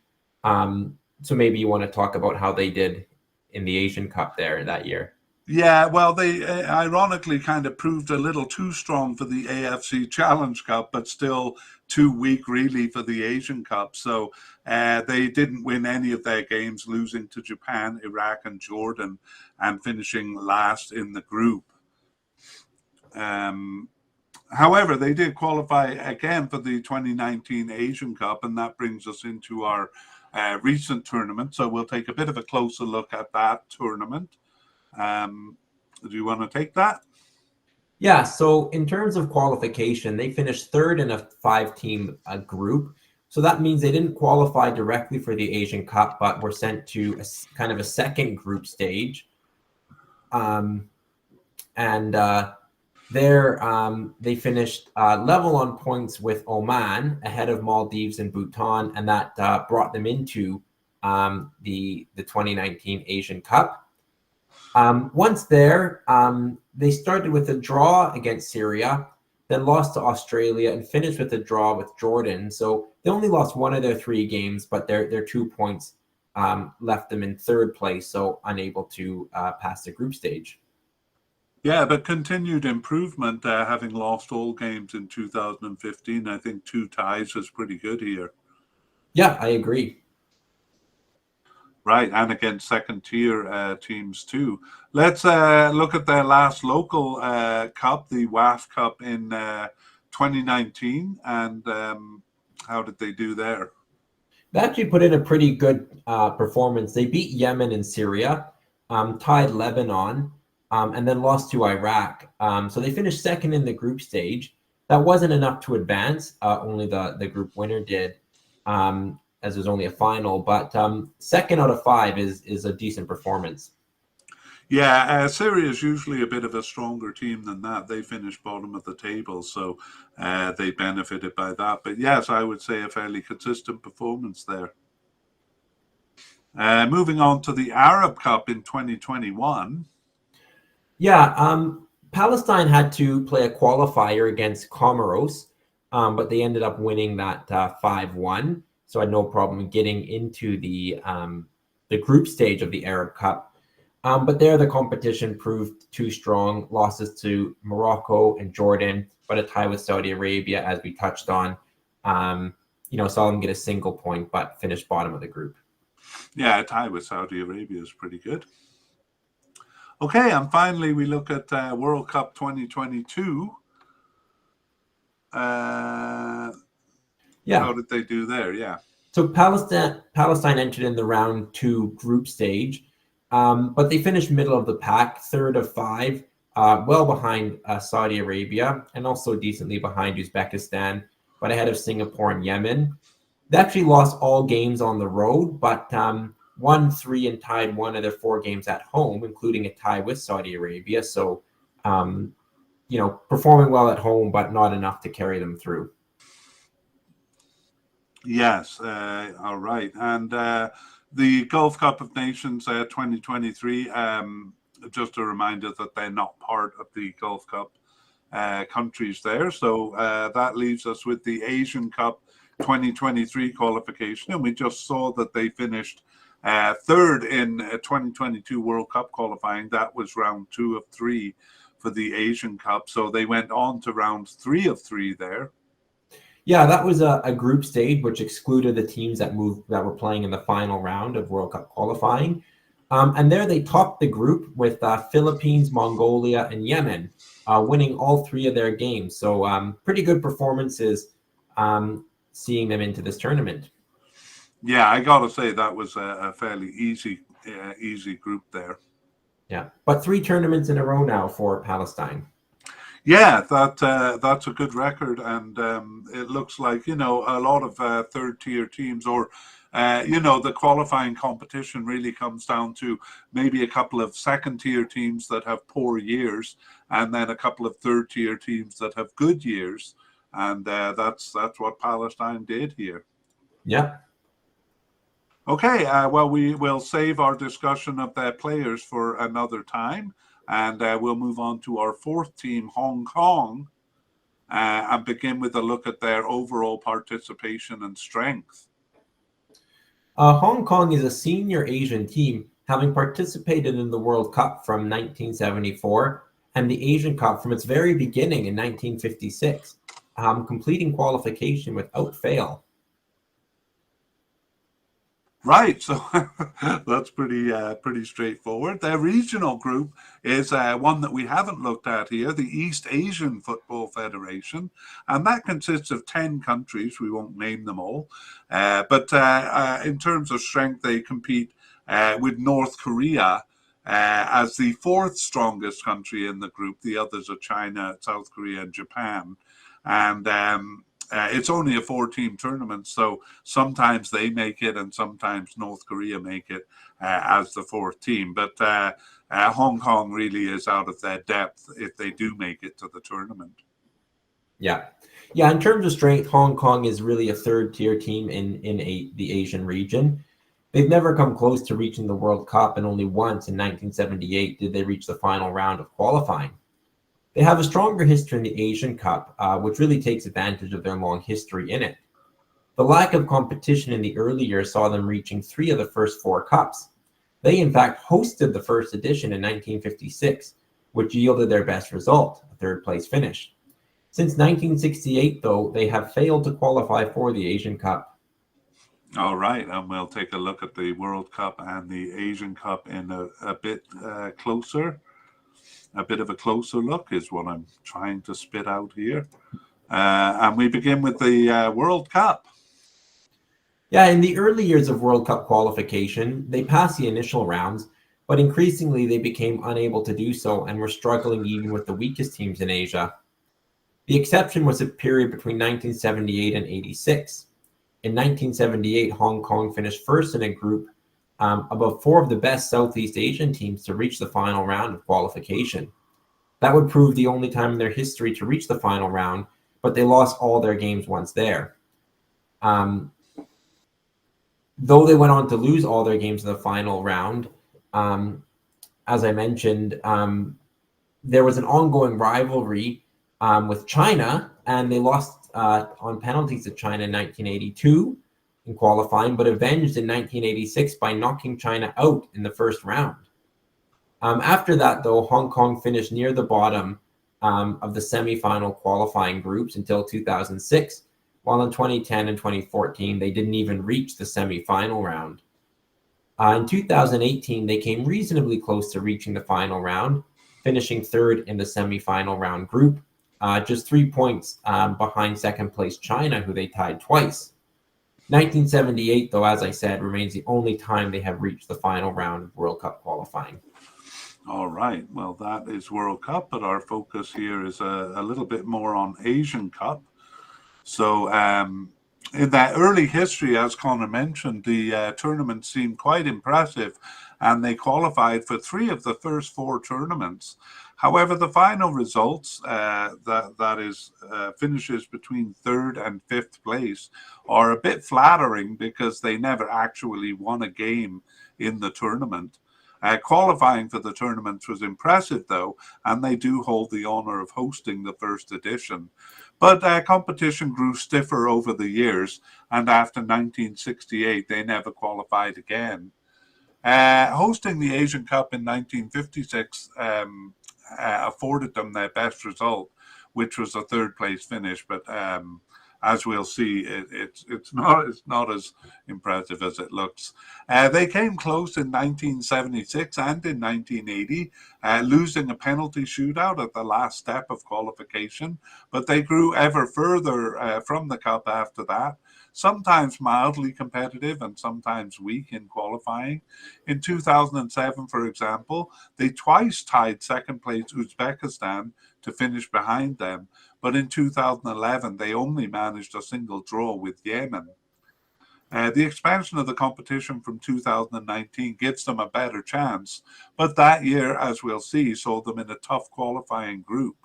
So maybe you want to talk about how they did in the Asian Cup there that year. Yeah, well, they ironically kind of proved a little too strong for the AFC Challenge Cup, but still too weak really for the Asian Cup. So they didn't win any of their games, losing to Japan, Iraq, and Jordan, and finishing last in the group. However, they did qualify again for the 2019 Asian Cup, and that brings us into our recent tournament. So we'll take a bit of a closer look at that tournament. Do you want to take that? Yeah, so in terms of qualification, they finished third in a 5-team group. So that means they didn't qualify directly for the Asian Cup, but were sent to kind of a second group stage. There, they finished level on points with Oman, ahead of Maldives and Bhutan, and that brought them into the 2019 Asian Cup. Once there, they started with a draw against Syria, then lost to Australia, and finished with a draw with Jordan. So they only lost one of their 3 games, but their 2 points left them in third place, so unable to pass the group stage. Yeah, but continued improvement, having lost all games in 2015. I think 2 ties is pretty good here. Yeah, I agree. Right, and against second-tier teams too. Let's look at their last local cup, the WAF Cup in 2019, and how did they do there? They actually put in a pretty good performance. They beat Yemen and Syria, tied Lebanon, and then lost to Iraq. So they finished second in the group stage. That wasn't enough to advance. Only the group winner did, as there's only a final. But second out of 5 is a decent performance. Yeah, Syria is usually a bit of a stronger team than that. They finished bottom of the table, so they benefited by that. But yes, I would say a fairly consistent performance there. Moving on to the Arab Cup in 2021. Yeah, Palestine had to play a qualifier against Comoros, but they ended up winning that 5-1. So I had no problem getting into the group stage of the Arab Cup. But there, the competition proved too strong. Losses to Morocco and Jordan, but a tie with Saudi Arabia, as we touched on. Saw them get a single point, but finished bottom of the group. Yeah, a tie with Saudi Arabia is pretty good. Okay, and finally we look at World Cup 2022. Yeah. How did they do there? Yeah. So Palestine entered in the round 2 group stage, but they finished middle of the pack, third of 5, well behind Saudi Arabia, and also decently behind Uzbekistan, but ahead of Singapore and Yemen. They actually lost all games on the road, but won 3 and tied 1 of their 4 games at home, including a tie with Saudi Arabia. So, performing well at home, but not enough to carry them through. Yes, all right. And the Gulf Cup of Nations 2023, just a reminder that they're not part of the Gulf Cup countries there. So that leaves us with the Asian Cup 2023 qualification. And we just saw that they finished third in 2022 World Cup qualifying. That was round 2 of 3 for the Asian Cup. So they went on to round 3 of 3 there. Yeah, that was a group stage, which excluded the teams that were playing in the final round of World Cup qualifying. And there they topped the group with Philippines, Mongolia, and Yemen, winning all 3 of their games. So pretty good performances seeing them into this tournament. Yeah, I got to say that was a fairly easy group there. Yeah, but 3 tournaments in a row now for Palestine. Yeah, that's a good record, and it looks like a lot of third-tier teams, or the qualifying competition really comes down to maybe a couple of second-tier teams that have poor years, and then a couple of third-tier teams that have good years, and that's what Palestine did here. Yeah. Okay, well, we will save our discussion of their players for another time. And we'll move on to our 4th team, Hong Kong, and begin with a look at their overall participation and strength. Hong Kong is a senior Asian team, having participated in the World Cup from 1974 and the Asian Cup from its very beginning in 1956, completing qualification without fail. Right, so that's pretty straightforward. Their regional group is one that we haven't looked at here, the East Asian Football Federation, and that consists of 10 countries. We won't name them all, but in terms of strength, they compete with North Korea as the 4th strongest country in the group. The others are China, South Korea, and Japan, and it's only a 4-team tournament, so sometimes they make it and sometimes North Korea make it as the 4th team. But Hong Kong really is out of their depth if they do make it to the tournament. Yeah. In terms of strength, Hong Kong is really a 3rd-tier team in the Asian region. They've never come close to reaching the World Cup, and only once in 1978 did they reach the final round of qualifying. They have a stronger history in the Asian Cup, which really takes advantage of their long history in it. The lack of competition in the early years saw them reaching 3 of the first 4 cups. They, in fact, hosted the first edition in 1956, which yielded their best result, a 3rd-place finish. Since 1968, though, they have failed to qualify for the Asian Cup. All right, and we'll take a look at the World Cup and the Asian Cup in a bit closer. A bit of a closer look is what I'm trying to spit out here. And we begin with the World Cup. Yeah, in the early years of World Cup qualification, they passed the initial rounds, but increasingly they became unable to do so and were struggling even with the weakest teams in Asia. The exception was a period between 1978 and 86. In 1978, Hong Kong finished first in a group above 4 of the best Southeast Asian teams to reach the final round of qualification. That would prove the only time in their history to reach the final round, but they lost all their games once there. Though they went on to lose all their games in the final round, as I mentioned, there was an ongoing rivalry with China, and they lost on penalties to China in 1982 in qualifying, but avenged in 1986 by knocking China out in the first round. After that, though, Hong Kong finished near the bottom of the semifinal qualifying groups until 2006, while in 2010 and 2014, they didn't even reach the semifinal round. In 2018, they came reasonably close to reaching the final round, finishing third in the semifinal round group, just 3 points behind second place China, who they tied twice. 1978, though, as I said, remains the only time they have reached the final round of World Cup qualifying. All right. Well, that is World Cup, but our focus here is a little bit more on Asian Cup. So, in that early history, as Connor mentioned, the tournament seemed quite impressive, and they qualified for 3 of the first 4 tournaments. However, the final results, that is finishes between 3rd and 5th place, are a bit flattering because they never actually won a game in the tournament. Qualifying for the tournament was impressive, though, and they do hold the honor of hosting the first edition. But competition grew stiffer over the years, and after 1968, they never qualified again. Hosting the Asian Cup in 1956 afforded them their best result, which was a 3rd place finish. But as we'll see, it's not as impressive as it looks. They came close in 1976 and in 1980, losing a penalty shootout at the last step of qualification, but they grew ever further from the Cup after that, sometimes mildly competitive and sometimes weak in qualifying. In 2007, for example, they twice tied second place Uzbekistan to finish behind them, but in 2011, they only managed a single draw with Yemen. The expansion of the competition from 2019 gives them a better chance, but that year, as we'll see, saw them in a tough qualifying group.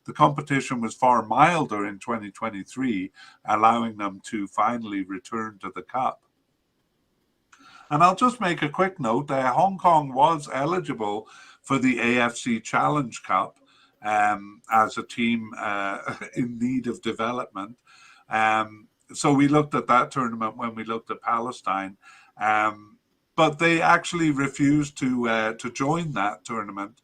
The competition was far milder in 2023, allowing them to finally return to the Cup. And I'll just make a quick note, Hong Kong was eligible for the AFC Challenge Cup as a team in need of development. So we looked at that tournament when we looked at Palestine, but they actually refused to join that tournament.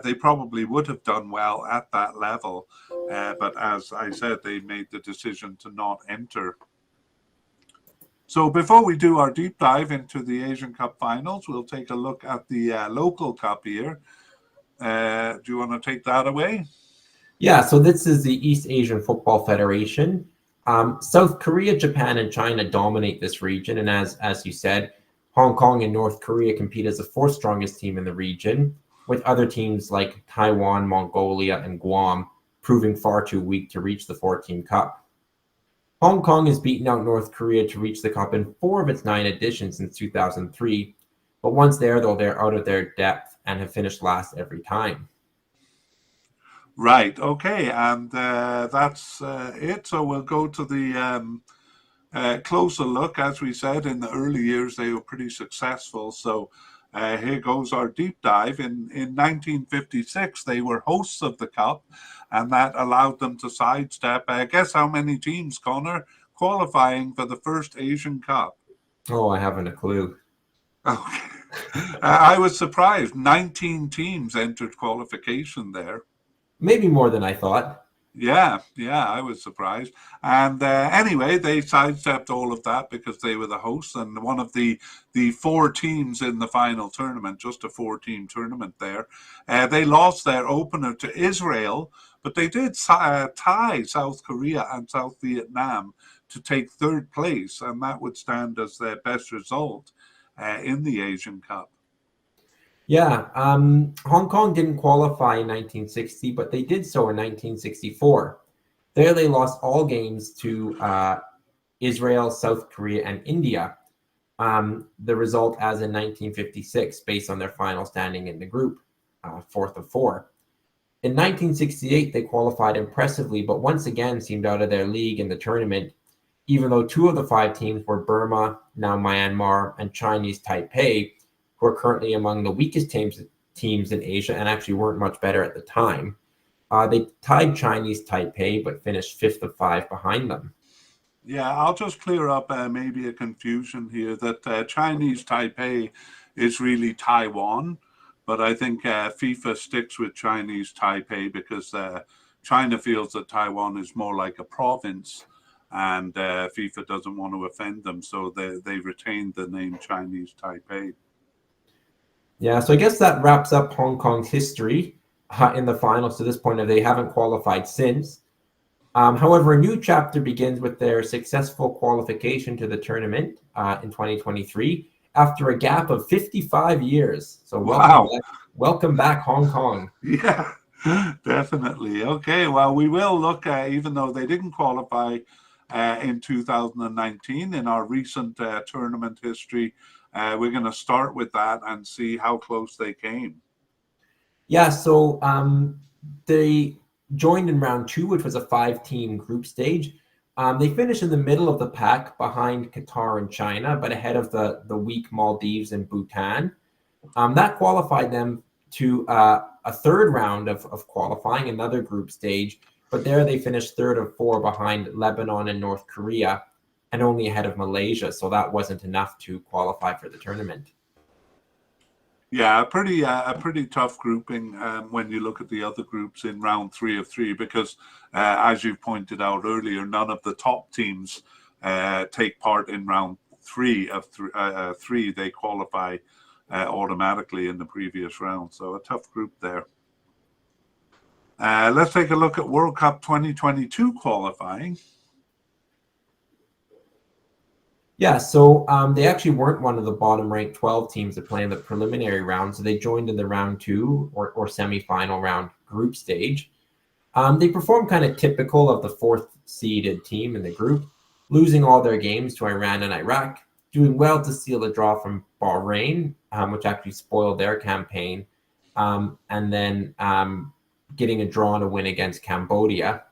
They probably would have done well at that level, but as I said, they made the decision to not enter. So before we do our deep dive into the Asian Cup finals, we'll take a look at the local cup here. Do you want to take that away? Yeah, so this is the East Asian Football Federation. South Korea, Japan, and China dominate this region, and as you said, Hong Kong and North Korea compete as the 4th strongest team in the region, with other teams like Taiwan, Mongolia, and Guam proving far too weak to reach the 14 Cup. Hong Kong has beaten out North Korea to reach the Cup in 4 of its 9 editions since 2003, but once there, though, they're out of their depth and have finished last every time. Right, okay, and that's it. So we'll go to the closer look. As we said, in the early years, they were pretty successful. So here goes our deep dive. In 1956, they were hosts of the Cup, and that allowed them to sidestep. Guess how many teams, Connor, qualifying for the first Asian Cup? Oh, I haven't a clue. Okay. I was surprised. 19 teams entered qualification there. Maybe more than I thought. Yeah, I was surprised. And anyway, they sidestepped all of that because they were the hosts and one of the 4 teams in the final tournament, just a 4-team tournament there. They lost their opener to Israel, but they did tie South Korea and South Vietnam to take 3rd place, and that would stand as their best result in the Asian Cup. Yeah, Hong Kong didn't qualify in 1960, but they did so in 1964. There they lost all games to Israel, South Korea, and India. The result as in 1956, based on their final standing in the group, 4th of 4. In 1968, they qualified impressively, but once again seemed out of their league in the tournament, even though 2 of the 5 teams were Burma, now Myanmar, and Chinese Taipei, who are currently among the weakest teams in Asia and actually weren't much better at the time. They tied Chinese Taipei, but finished 5th of 5 behind them. Yeah, I'll just clear up maybe a confusion here that Chinese Taipei is really Taiwan, but I think FIFA sticks with Chinese Taipei because China feels that Taiwan is more like a province, and FIFA doesn't want to offend them, so they retained the name Chinese Taipei. Yeah, so I guess that wraps up Hong Kong's history in the finals to this point. They haven't qualified since. However, a new chapter begins with their successful qualification to the tournament in 2023 after a gap of 55 years. So Wow. welcome back, Hong Kong. Yeah, definitely. Okay, well, we will look at, even though they didn't qualify in 2019 in our recent tournament history, we're going to start with that and see how close they came. Yeah, so they joined in round 2, which was a 5-team group stage. They finished in the middle of the pack behind Qatar and China, but ahead of the weak Maldives and Bhutan. That qualified them to a third round of qualifying, another group stage. But there they finished 3rd of 4 behind Lebanon and North Korea, and only ahead of Malaysia. So that wasn't enough to qualify for the tournament. Yeah, a pretty tough grouping when you look at the other groups in round 3 of 3, because as you pointed out earlier, none of the top teams take part in round 3 of 3. They qualify automatically in the previous round, so a tough group there. Let's take a look at World Cup 2022 qualifying. Yeah, so they actually weren't one of the bottom-ranked 12 teams that play in the preliminary round, so they joined in the round 2 or semifinal round group stage. They performed kind of typical of the 4th-seeded team in the group, losing all their games to Iran and Iraq, doing well to seal a draw from Bahrain, which actually spoiled their campaign, and then getting a draw and a win against Cambodia.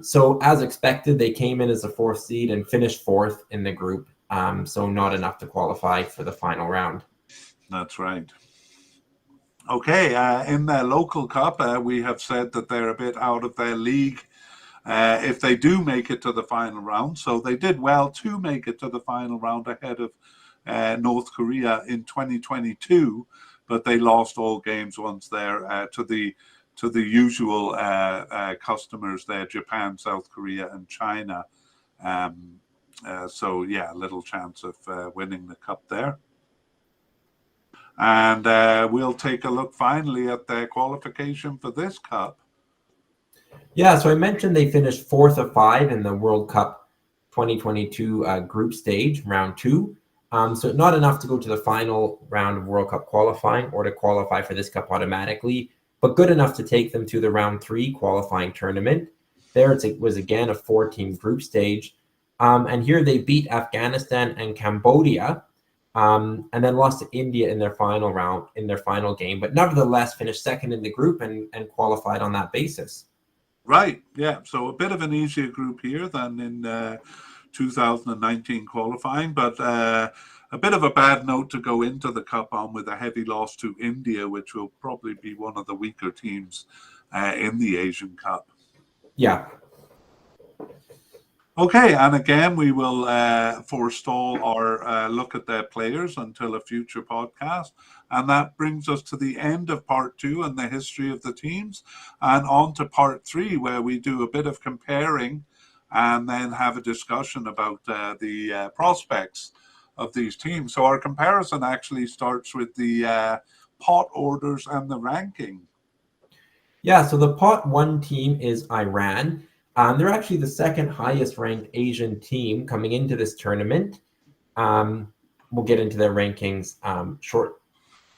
So as expected, they came in as a 4th seed and finished 4th in the group. So not enough to qualify for the final round. That's right. Okay, in the local cup, we have said that they're a bit out of their league if they do make it to the final round. So they did well to make it to the final round ahead of North Korea in 2022, but they lost all games once there to the usual customers there, Japan, South Korea, and China. So yeah, little chance of winning the cup there. And we'll take a look finally at the qualification for this cup. Yeah, so I mentioned they finished 4th of 5 in the World Cup 2022 group stage, round 2. So not enough to go to the final round of World Cup qualifying or to qualify for this cup automatically, but good enough to take them to the round 3 qualifying tournament. There it was again a 4-team group stage. And here they beat Afghanistan and Cambodia, and then lost to India in their final round, in their final game, but nevertheless finished 2nd in the group and qualified on that basis. Right, yeah. So a bit of an easier group here than in 2019 qualifying, but a bit of a bad note to go into the cup on with a heavy loss to India, which will probably be one of the weaker teams in the Asian Cup. Yeah. Okay, and again, we will forestall our look at their players until a future podcast. And that brings us to the end of part 2 and the history of the teams, and on to part 3, where we do a bit of comparing and then have a discussion about the prospects of these teams. So our comparison actually starts with the pot orders and the ranking. Yeah, so the pot 1 team is Iran. They're actually the 2nd highest ranked Asian team coming into this tournament. We'll get into their rankings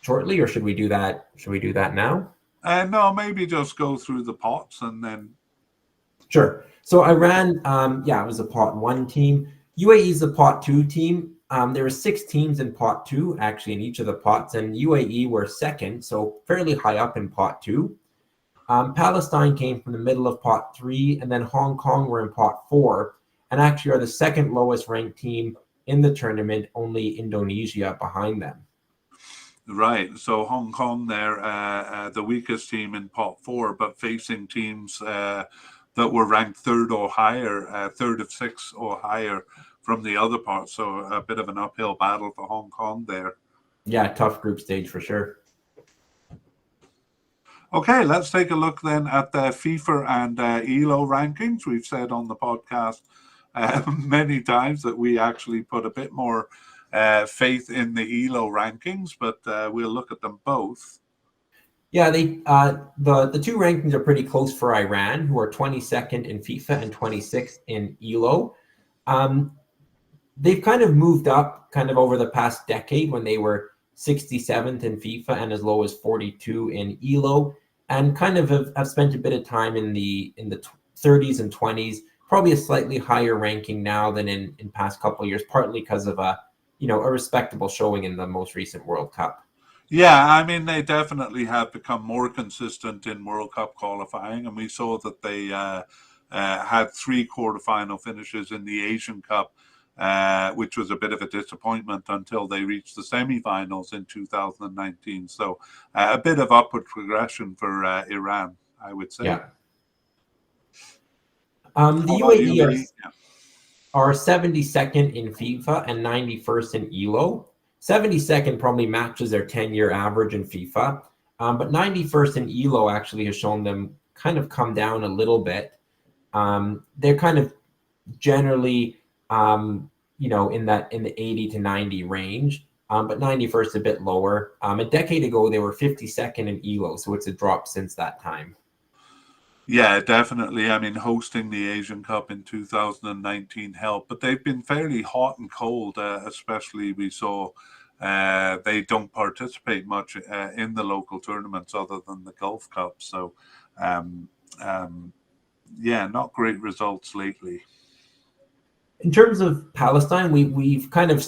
shortly, or should we do that? Should we do that now? No, maybe just go through the pots and then. Sure. So Iran, it was a pot 1 team. UAE is a pot 2 team. There were 6 teams in pot 2, actually, in each of the pots, and UAE were 2nd, so fairly high up in pot 2. Palestine came from the middle of pot 3, and then Hong Kong were in pot 4. and actually are the second lowest ranked team in the tournament, only Indonesia behind them. Right. So Hong Kong, they're the weakest team in pot four, but facing teams that were ranked third or higher, third of six or higher from the other parts. So a bit of an uphill battle for Hong Kong there. Yeah, tough group stage for sure. Okay, let's take a look then at the FIFA and ELO rankings. We've said on the podcast many times that we actually put a bit more faith in the ELO rankings, but we'll look at them both. Yeah, the two rankings are pretty close for Iran, who are 22nd in FIFA and 26th in ELO. They've kind of moved up kind of over the past decade when they were 67th in FIFA and as low as 42 in ELO, and kind of have spent a bit of time in the 30s and 20s, probably a slightly higher ranking now than in past couple of years, partly because of a respectable showing in the most recent World Cup. Yeah, I mean, they definitely have become more consistent in World Cup qualifying, and we saw that they had 3 quarterfinal finishes in the Asian Cup, which was a bit of a disappointment until they reached the semi-finals in 2019. So a bit of upward progression for Iran, I would say. Yeah. How The about UAE Yeah. are 72nd in FIFA and 91st in ELO. 72nd probably matches their 10-year average in FIFA, but 91st in ELO actually has shown them kind of come down a little bit. They're kind of generally, in the 80 to 90 range, but 91st a bit lower. A decade ago, they were 52nd in ELO, so it's a drop since that time. Yeah, definitely. I mean, hosting the Asian Cup in 2019 helped, but they've been fairly hot and cold, especially we saw they don't participate much in the local tournaments other than the Gulf Cup. So, um, yeah, not great results lately. In terms of Palestine, we've kind of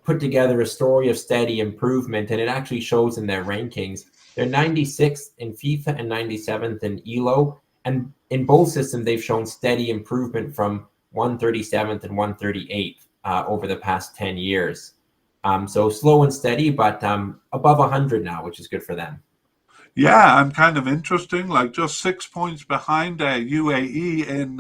put together a story of steady improvement, and it actually shows in their rankings. They're 96th in FIFA and 97th in ELO, and in both systems, they've shown steady improvement from 137th and 138th over the past 10 years. So slow and steady, but above 100 now, which is good for them. Yeah, and kind of interesting, like just 6 points behind UAE in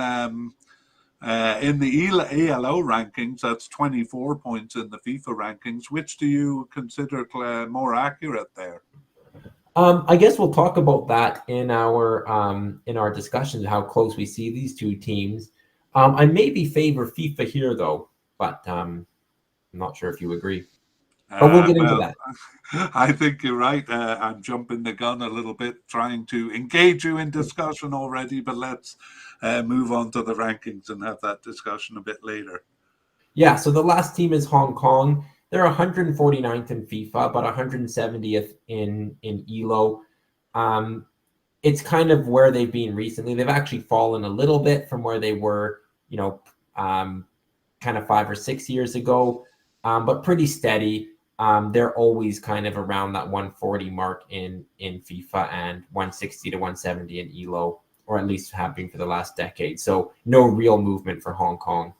the ELO rankings. That's 24 points in the FIFA rankings. Which do you consider more accurate there? I guess we'll talk about that in our discussions, how close we see these two teams. I maybe favor FIFA here though, but I'm not sure if you agree. But we'll get into Well, that. I think you're right. I'm jumping the gun a little bit, trying to engage you in discussion already, but let's move on to the rankings and have that discussion a bit later. Yeah, so the last team is Hong Kong. They're 149th in FIFA, but 170th in ELO. It's kind of where they've been recently. They've actually fallen a little bit from where they were, kind of 5 or 6 years ago, but pretty steady. They're always kind of around that 140 mark in FIFA and 160 to 170 in ELO, or at least have been for the last decade. So no real movement for Hong Kong.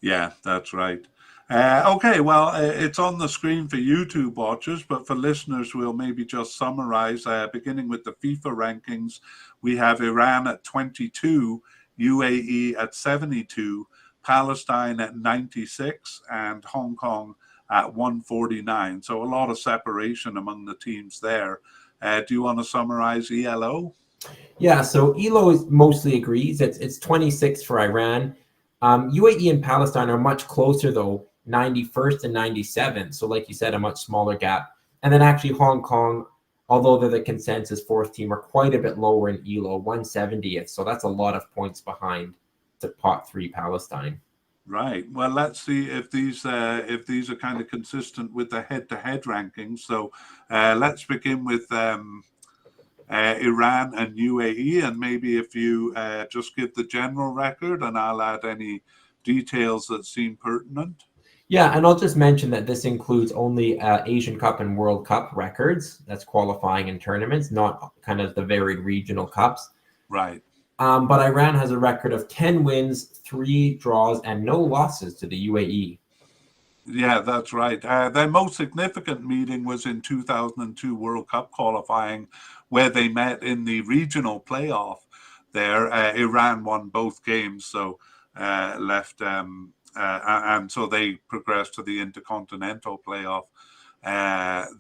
Yeah, that's right. Okay, well, it's on the screen for YouTube watchers, but for listeners, we'll maybe just summarize. Beginning with the FIFA rankings, we have Iran at 22, UAE at 72, Palestine at 96, and Hong Kong at 149. So a lot of separation among the teams there. Do you want to summarize ELO? Yeah, so ELO mostly agrees. It's 26 for Iran. UAE and Palestine are much closer though, 91st and 97th. So like you said, a much smaller gap. And then actually Hong Kong, although they're the consensus fourth team, are quite a bit lower in ELO, 170th. So that's a lot of points behind the pot 3 Palestine. Right. Well, let's see if these are kind of consistent with the head-to-head rankings. So let's begin with Iran and UAE, and maybe if you just give the general record, and I'll add any details that seem pertinent. Yeah, and I'll just mention that this includes only Asian Cup and World Cup records. That's qualifying in tournaments, not kind of the varied regional cups. Right. But Iran has a record of 10 wins, 3 draws, and no losses to the UAE. Yeah, that's right. Their most significant meeting was in 2002 World Cup qualifying, where they met in the regional playoff. There, Iran won both games, so left, and so they progressed to the intercontinental playoff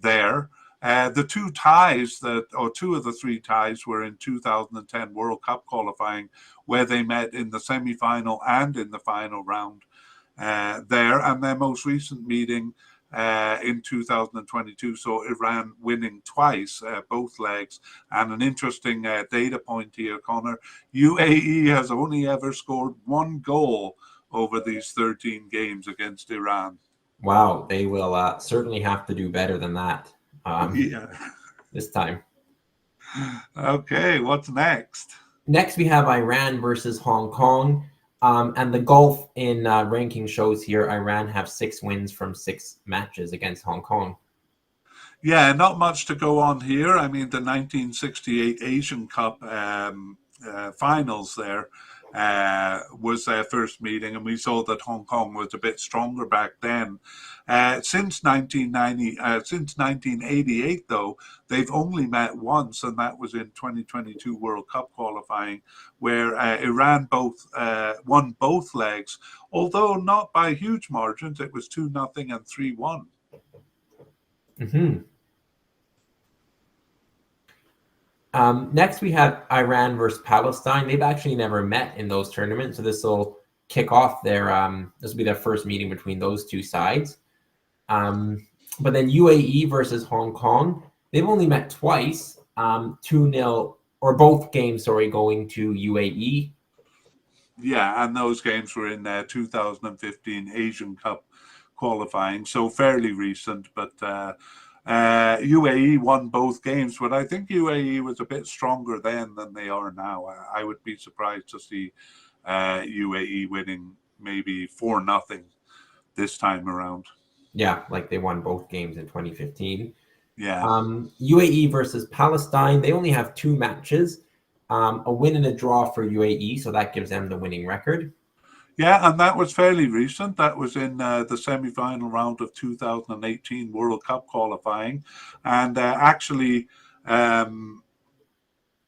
there. The two ties or two of the three ties were in 2010 World Cup qualifying, where they met in the semi-final and in the final round there. And their most recent meeting in 2022 saw Iran winning twice, both legs. And an interesting data point here, Connor, UAE has only ever scored one goal over these 13 games against Iran. Wow, they will certainly have to do better than that Yeah. this time. Okay, what's next? Next, we have Iran versus Hong Kong. And the gulf in ranking shows here Iran have 6 wins from 6 matches against Hong Kong. Yeah, not much to go on here. I mean, the 1968 Asian Cup finals there was their first meeting, and we saw that Hong Kong was a bit stronger back then. Since 1988, though, they've only met once, and that was in 2022 World Cup qualifying, where Iran won both legs, although not by huge margins. It was 2-0 and 3-1. Mm-hmm. Next, we have Iran versus Palestine. They've actually never met in those tournaments, so this will kick off this will be their first meeting between those two sides. But then UAE versus Hong Kong, they've only met twice, 2-0, or both games, going to UAE. Yeah, and those games were in 2015 Asian Cup qualifying, so fairly recent, but UAE won both games, but I think UAE was a bit stronger then than they are now. I would be surprised to see UAE winning maybe 4-0 this time around. Yeah, like they won both games in 2015. Yeah. UAE versus Palestine, they only have 2 matches, a win and a draw for UAE, so that gives them the winning record. Yeah, and that was fairly recent. That was in the semi-final round of 2018 World Cup qualifying, and actually,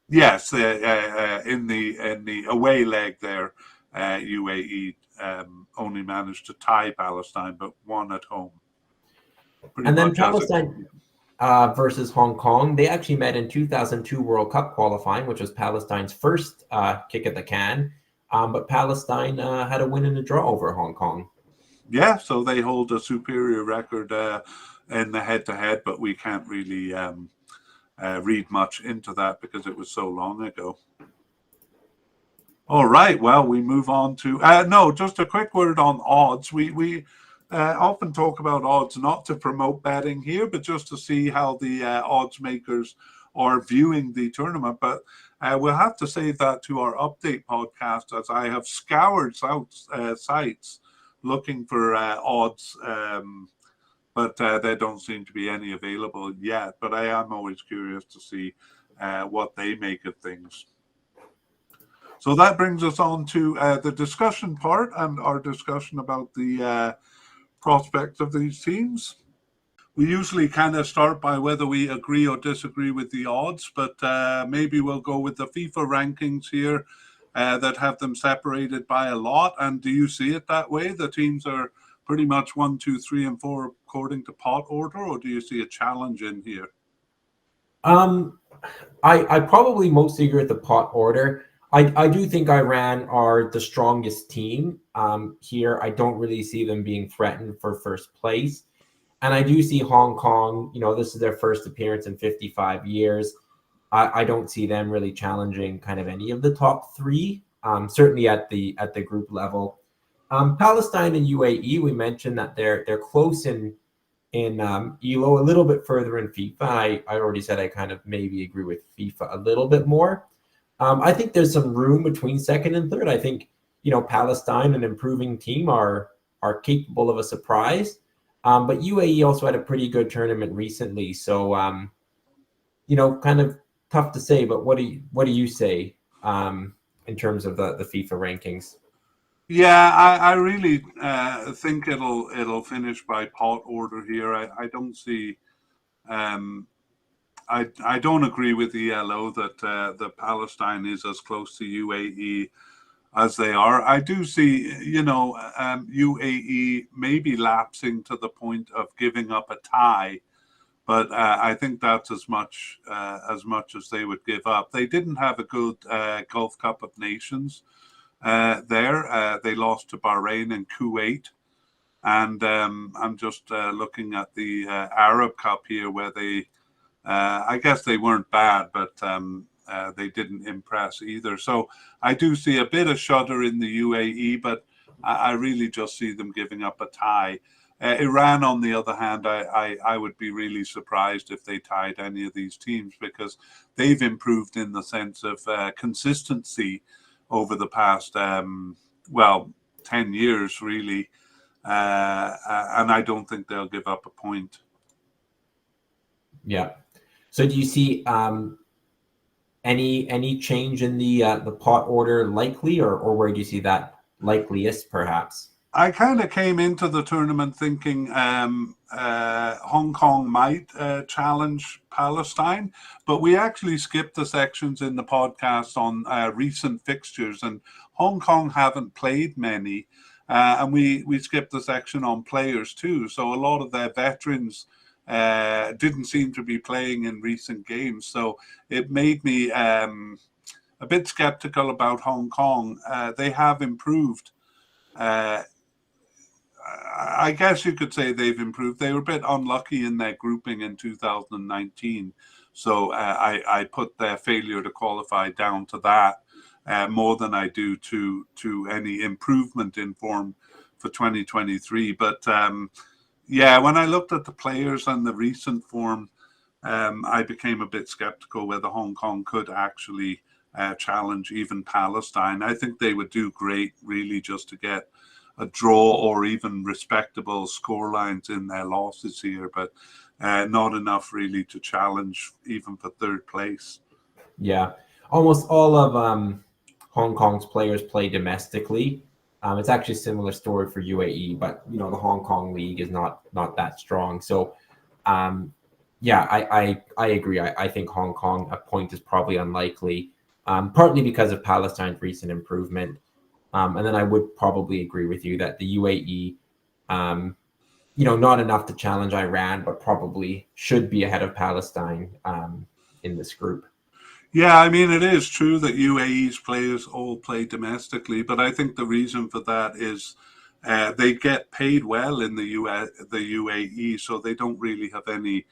yes, in the away leg there, UAE only managed to tie Palestine, but won at home. And then Palestine versus Hong Kong, they actually met in 2002 World Cup qualifying, which was Palestine's first kick at the can. But Palestine had a win and a draw over Hong Kong. Yeah, so they hold a superior record in the head-to-head, but we can't really read much into that because it was so long ago. All right, well, we move on to no, just a quick word on odds. We often talk about odds not to promote betting here, but just to see how the odds makers are viewing the tournament. But we'll have to save that to our update podcast, as I have scoured sites looking for odds, but there don't seem to be any available yet. But I am always curious to see what they make of things. So that brings us on to the discussion part and our discussion about the prospects of these teams. We usually kind of start by whether we agree or disagree with the odds, but maybe we'll go with the FIFA rankings here that have them separated by a lot. And do you see it that way? The teams are pretty much 1, 2, 3, and 4 according to pot order, or do you see a challenge in here? I probably mostly agree with the pot order. I do think Iran are the strongest team here. I don't really see them being threatened for first place. And I do see Hong Kong, this is their first appearance in 55 years. I don't see them really challenging kind of any of the top 3, certainly at the group level. Palestine and UAE, we mentioned that they're close in ELO, a little bit further in FIFA. I already said I kind of maybe agree with FIFA a little bit more. I think there's some room between second and third. I think, Palestine, an improving team, are capable of a surprise. But UAE also had a pretty good tournament recently. So, kind of tough to say, but what do you say in in terms of the FIFA rankings. Yeah, I really think it'll finish by pot order here. I don't see. Um, I don't agree with the ELO that Palestine is as close to UAE as they are. I do see, UAE maybe lapsing to the point of giving up a tie, but I think that's as much as they would give up. They didn't have a good Gulf Cup of Nations there. They lost to Bahrain and Kuwait. And I'm just looking at the Arab Cup here, where I guess they weren't bad, but they didn't impress either. So I do see a bit of shudder in the UAE, but I really just see them giving up a tie. Iran, on the other hand, I would be really surprised if they tied any of these teams, because they've improved in the sense of consistency over the past, 10 years, really. And I don't think they'll give up a point. Yeah. So do you see any change in the pot order likely, or where do you see that likeliest, perhaps? I kind of came into the tournament thinking Hong Kong might challenge Palestine, but we actually skipped the sections in the podcast on recent fixtures, and Hong Kong haven't played many, and we skipped the section on players too. So a lot of their veterans didn't seem to be playing in recent games, so it made me a bit skeptical about Hong Kong. They have improved. I guess you could say they've improved. They were a bit unlucky in their grouping in 2019. So I put their failure to qualify down to that more than I do to any improvement in form for 2023. But when I looked at the players and the recent form, I became a bit skeptical whether Hong Kong could actually challenge even Palestine. I think they would do great, really, just to get a draw or even respectable score lines in their losses here, but not enough really to challenge even for third place. Yeah, almost all of Hong Kong's players play domestically. It's actually a similar story for UAE, but the Hong Kong league is not that strong. So, I agree. I think Hong Kong a point is probably unlikely, partly because of Palestine's recent improvement. And then I would probably agree with you that the UAE, not enough to challenge Iran, but probably should be ahead of Palestine in this group. Yeah, I mean, it is true that UAE's players all play domestically, but I think the reason for that is they get paid well in the UAE, so they don't really have any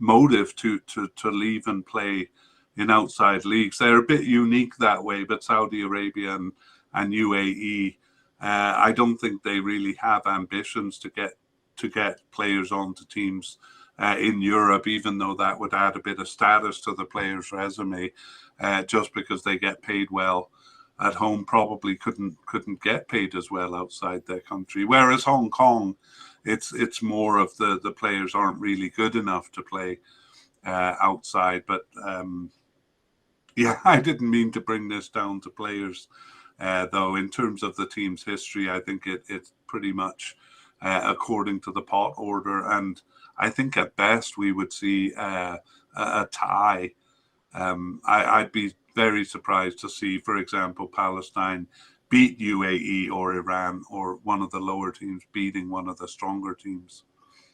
motive to leave and play in outside leagues. They're a bit unique that way, but Saudi Arabia and UAE, I don't think they really have ambitions to get players onto teams in Europe, even though that would add a bit of status to the player's resume, just because they get paid well at home, probably couldn't get paid as well outside their country. Whereas Hong Kong, it's more of the players aren't really good enough to play outside. But I didn't mean to bring this down to players. Though in terms of the team's history, I think it's pretty much according to the pot order, and I think at best we would see a tie. I'd be very surprised to see, for example, Palestine beat UAE or Iran or one of the lower teams beating one of the stronger teams.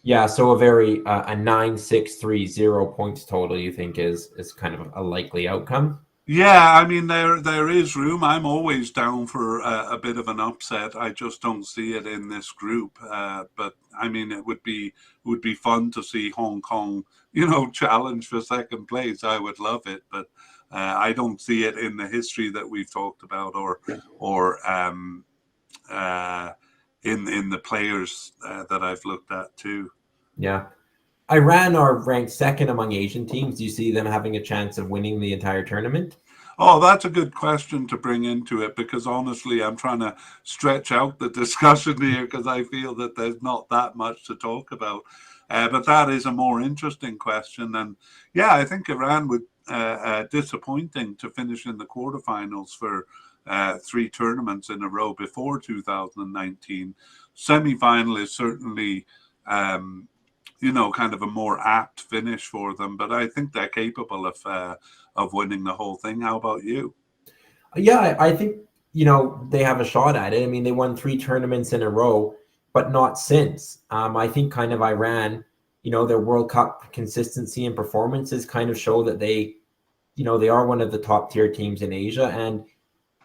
Yeah, so a 9-6-3-0 points total you think is kind of a likely outcome? Yeah, I mean there is room. I'm always down for a bit of an upset. I just don't see it in this group. But I mean, it would be fun to see Hong Kong, challenge for second place. I would love it, but I don't see it in the history that we've talked about, or in the players that I've looked at too. Yeah. Iran are ranked second among Asian teams. Do you see them having a chance of winning the entire tournament? Oh, that's a good question to bring into it, because honestly, I'm trying to stretch out the discussion here because I feel that there's not that much to talk about. But that is a more interesting question. And I think Iran would disappointing to finish in the quarterfinals for three tournaments in a row before 2019. Semi-final is certainly, kind of a more apt finish for them, but I think they're capable of winning the whole thing. How about you? Yeah, I think, they have a shot at it. I mean, they won 3 tournaments in a row, but not since. I think kind of Iran, their World Cup consistency and performances kind of show that they are one of the top tier teams in Asia, and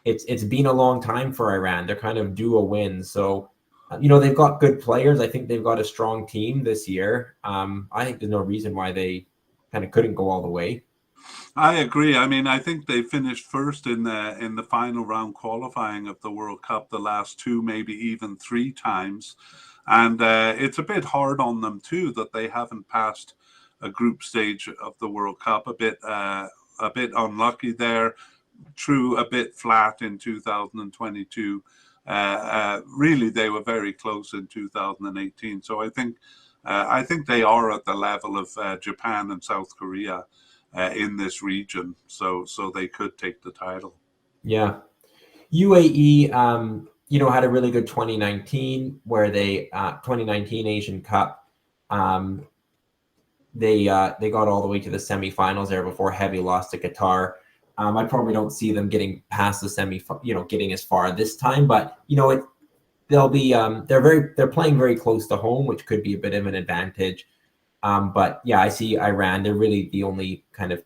it's been a long time for Iran. They're kind of due a win. So, they've got good players. I think they've got a strong team this year. I think there's no reason why they kind of couldn't go all the way. I agree. I mean, I think they finished first in the final round qualifying of the World Cup the last two, maybe even three times, and it's a bit hard on them too that they haven't passed a group stage of the World Cup. A bit unlucky there. True, a bit flat in 2022. Really, they were very close in 2018. So I think they are at the level of Japan and South Korea in this region, so they could take the title. Yeah. UAE, had a really good 2019 where 2019 Asian Cup. They got all the way to the semifinals there before heavy loss to Qatar. I probably don't see them getting past the getting as far this time, but they'll be they're playing very close to home, which could be a bit of an advantage. But yeah, I see Iran. They're really the only kind of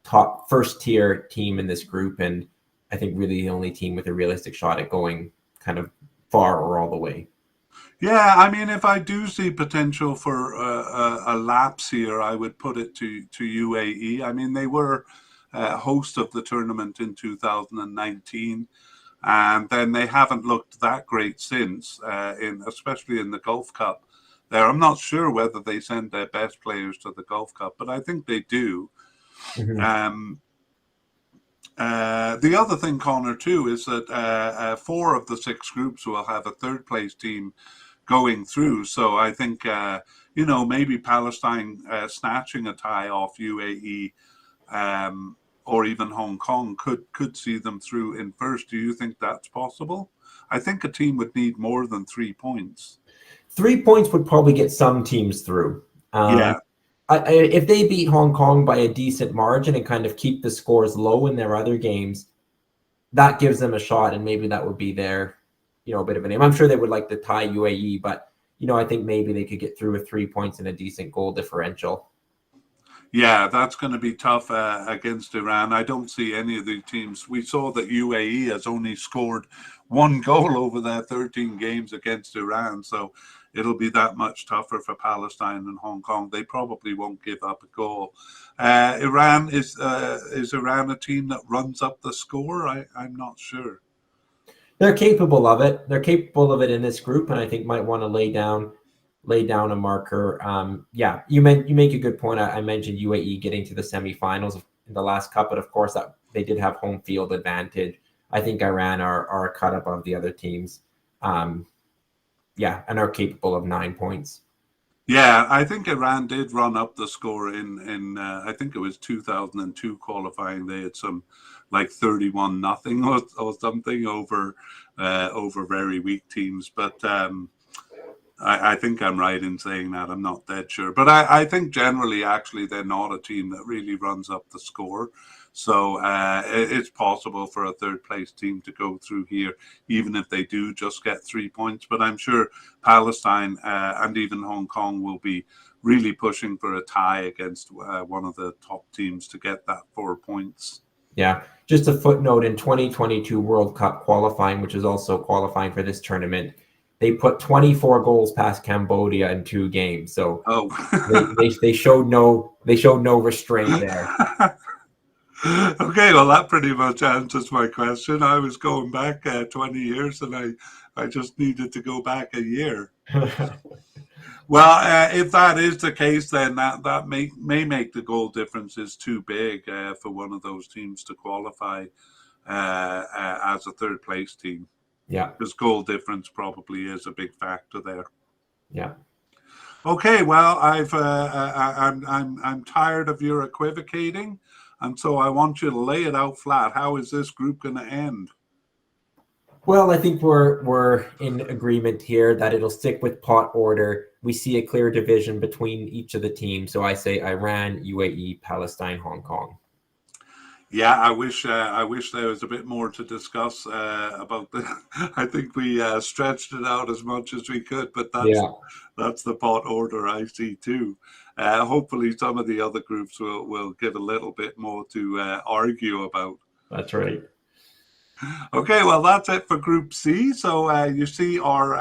top first tier team in this group, and I think really the only team with a realistic shot at going kind of far or all the way. Yeah, I mean, if I do see potential for a lapse here, I would put it to UAE. I mean, they were host of the tournament in 2019, and then they haven't looked that great since, especially in the Gulf Cup. There, I'm not sure whether they send their best players to the Gulf Cup, but I think they do. Mm-hmm. The other thing, Connor, too, is that 4 of the 6 groups will have a third place team going through. So I think, maybe Palestine snatching a tie off UAE or even Hong Kong could see them through in first. Do you think that's possible? I think a team would need more than 3 points. 3 points would probably get some teams through. Yeah. If they beat Hong Kong by a decent margin and kind of keep the scores low in their other games, that gives them a shot, and maybe that would be their, a bit of a name. I'm sure they would like to tie UAE, but I think maybe they could get through with 3 points and a decent goal differential. Yeah, that's going to be tough against Iran. I don't see any of the teams. We saw that UAE has only scored 1 goal over their 13 games against Iran, so it'll be that much tougher for Palestine and Hong Kong. They probably won't give up a goal. Iran is Iran a team that runs up the score? I'm not sure. They're capable of it. They're capable of it in this group, and I think might want to lay down a marker. Yeah, you make a good point. I mentioned UAE getting to the semifinals in the last cup, but of course that they did have home field advantage. I think Iran are a cut above the other teams. Yeah, and are capable of 9 points. Yeah, I think Iran did run up the score in I think it was 2002 qualifying. They had some like 31-0 or something over very weak teams. But I think I'm right in saying that. I'm not dead sure. But I think generally, actually, they're not a team that really runs up the score. So it's possible for a third place team to go through here, even if they do just get 3 points. But I'm sure Palestine and even Hong Kong will be really pushing for a tie against one of the top teams to get that 4 points. Yeah, just a footnote in 2022 World Cup qualifying, which is also qualifying for this tournament, they put 24 goals past Cambodia in 2 games. So they showed no restraint there. Okay, well, that pretty much answers my question. I was going back 20 years, and I just needed to go back a year. Well, if that is the case, then that may make the goal differences too big for one of those teams to qualify as a third place team. Yeah, because goal difference probably is a big factor there. Yeah. Okay, well, I'm tired of your equivocating, and so I want you to lay it out flat. How is this group going to end? Well, I think we're in agreement here that it'll stick with pot order. We see a clear division between each of the teams. So I say Iran, UAE, Palestine, Hong Kong. Yeah, I wish there was a bit more to discuss about the. I think we stretched it out as much as we could, but Yeah, that's the pot order I see too. Hopefully, some of the other groups will give a little bit more to argue about. that's right. Okay, well, that's it for Group C. So you see our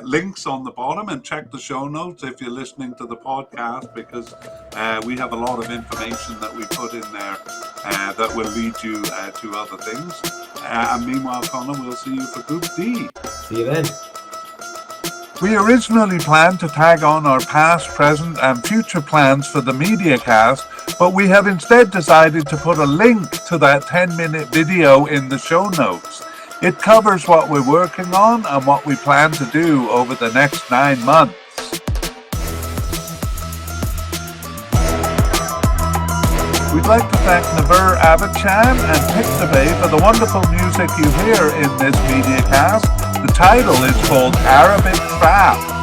links on the bottom, and check the show notes if you're listening to the podcast, because we have a lot of information that we put in there that will lead you to other things. And meanwhile, Connor, we'll see you for Group D. See you then. We originally planned to tag on our past, present, and future plans for the media cast, but we have instead decided to put a link to that 10-minute video in the show notes. It covers what we're working on and what we plan to do over the next 9 months. We'd like to thank Naver Abachan and Pictabay for the wonderful music you hear in this media cast. The title is called Arabic Trap.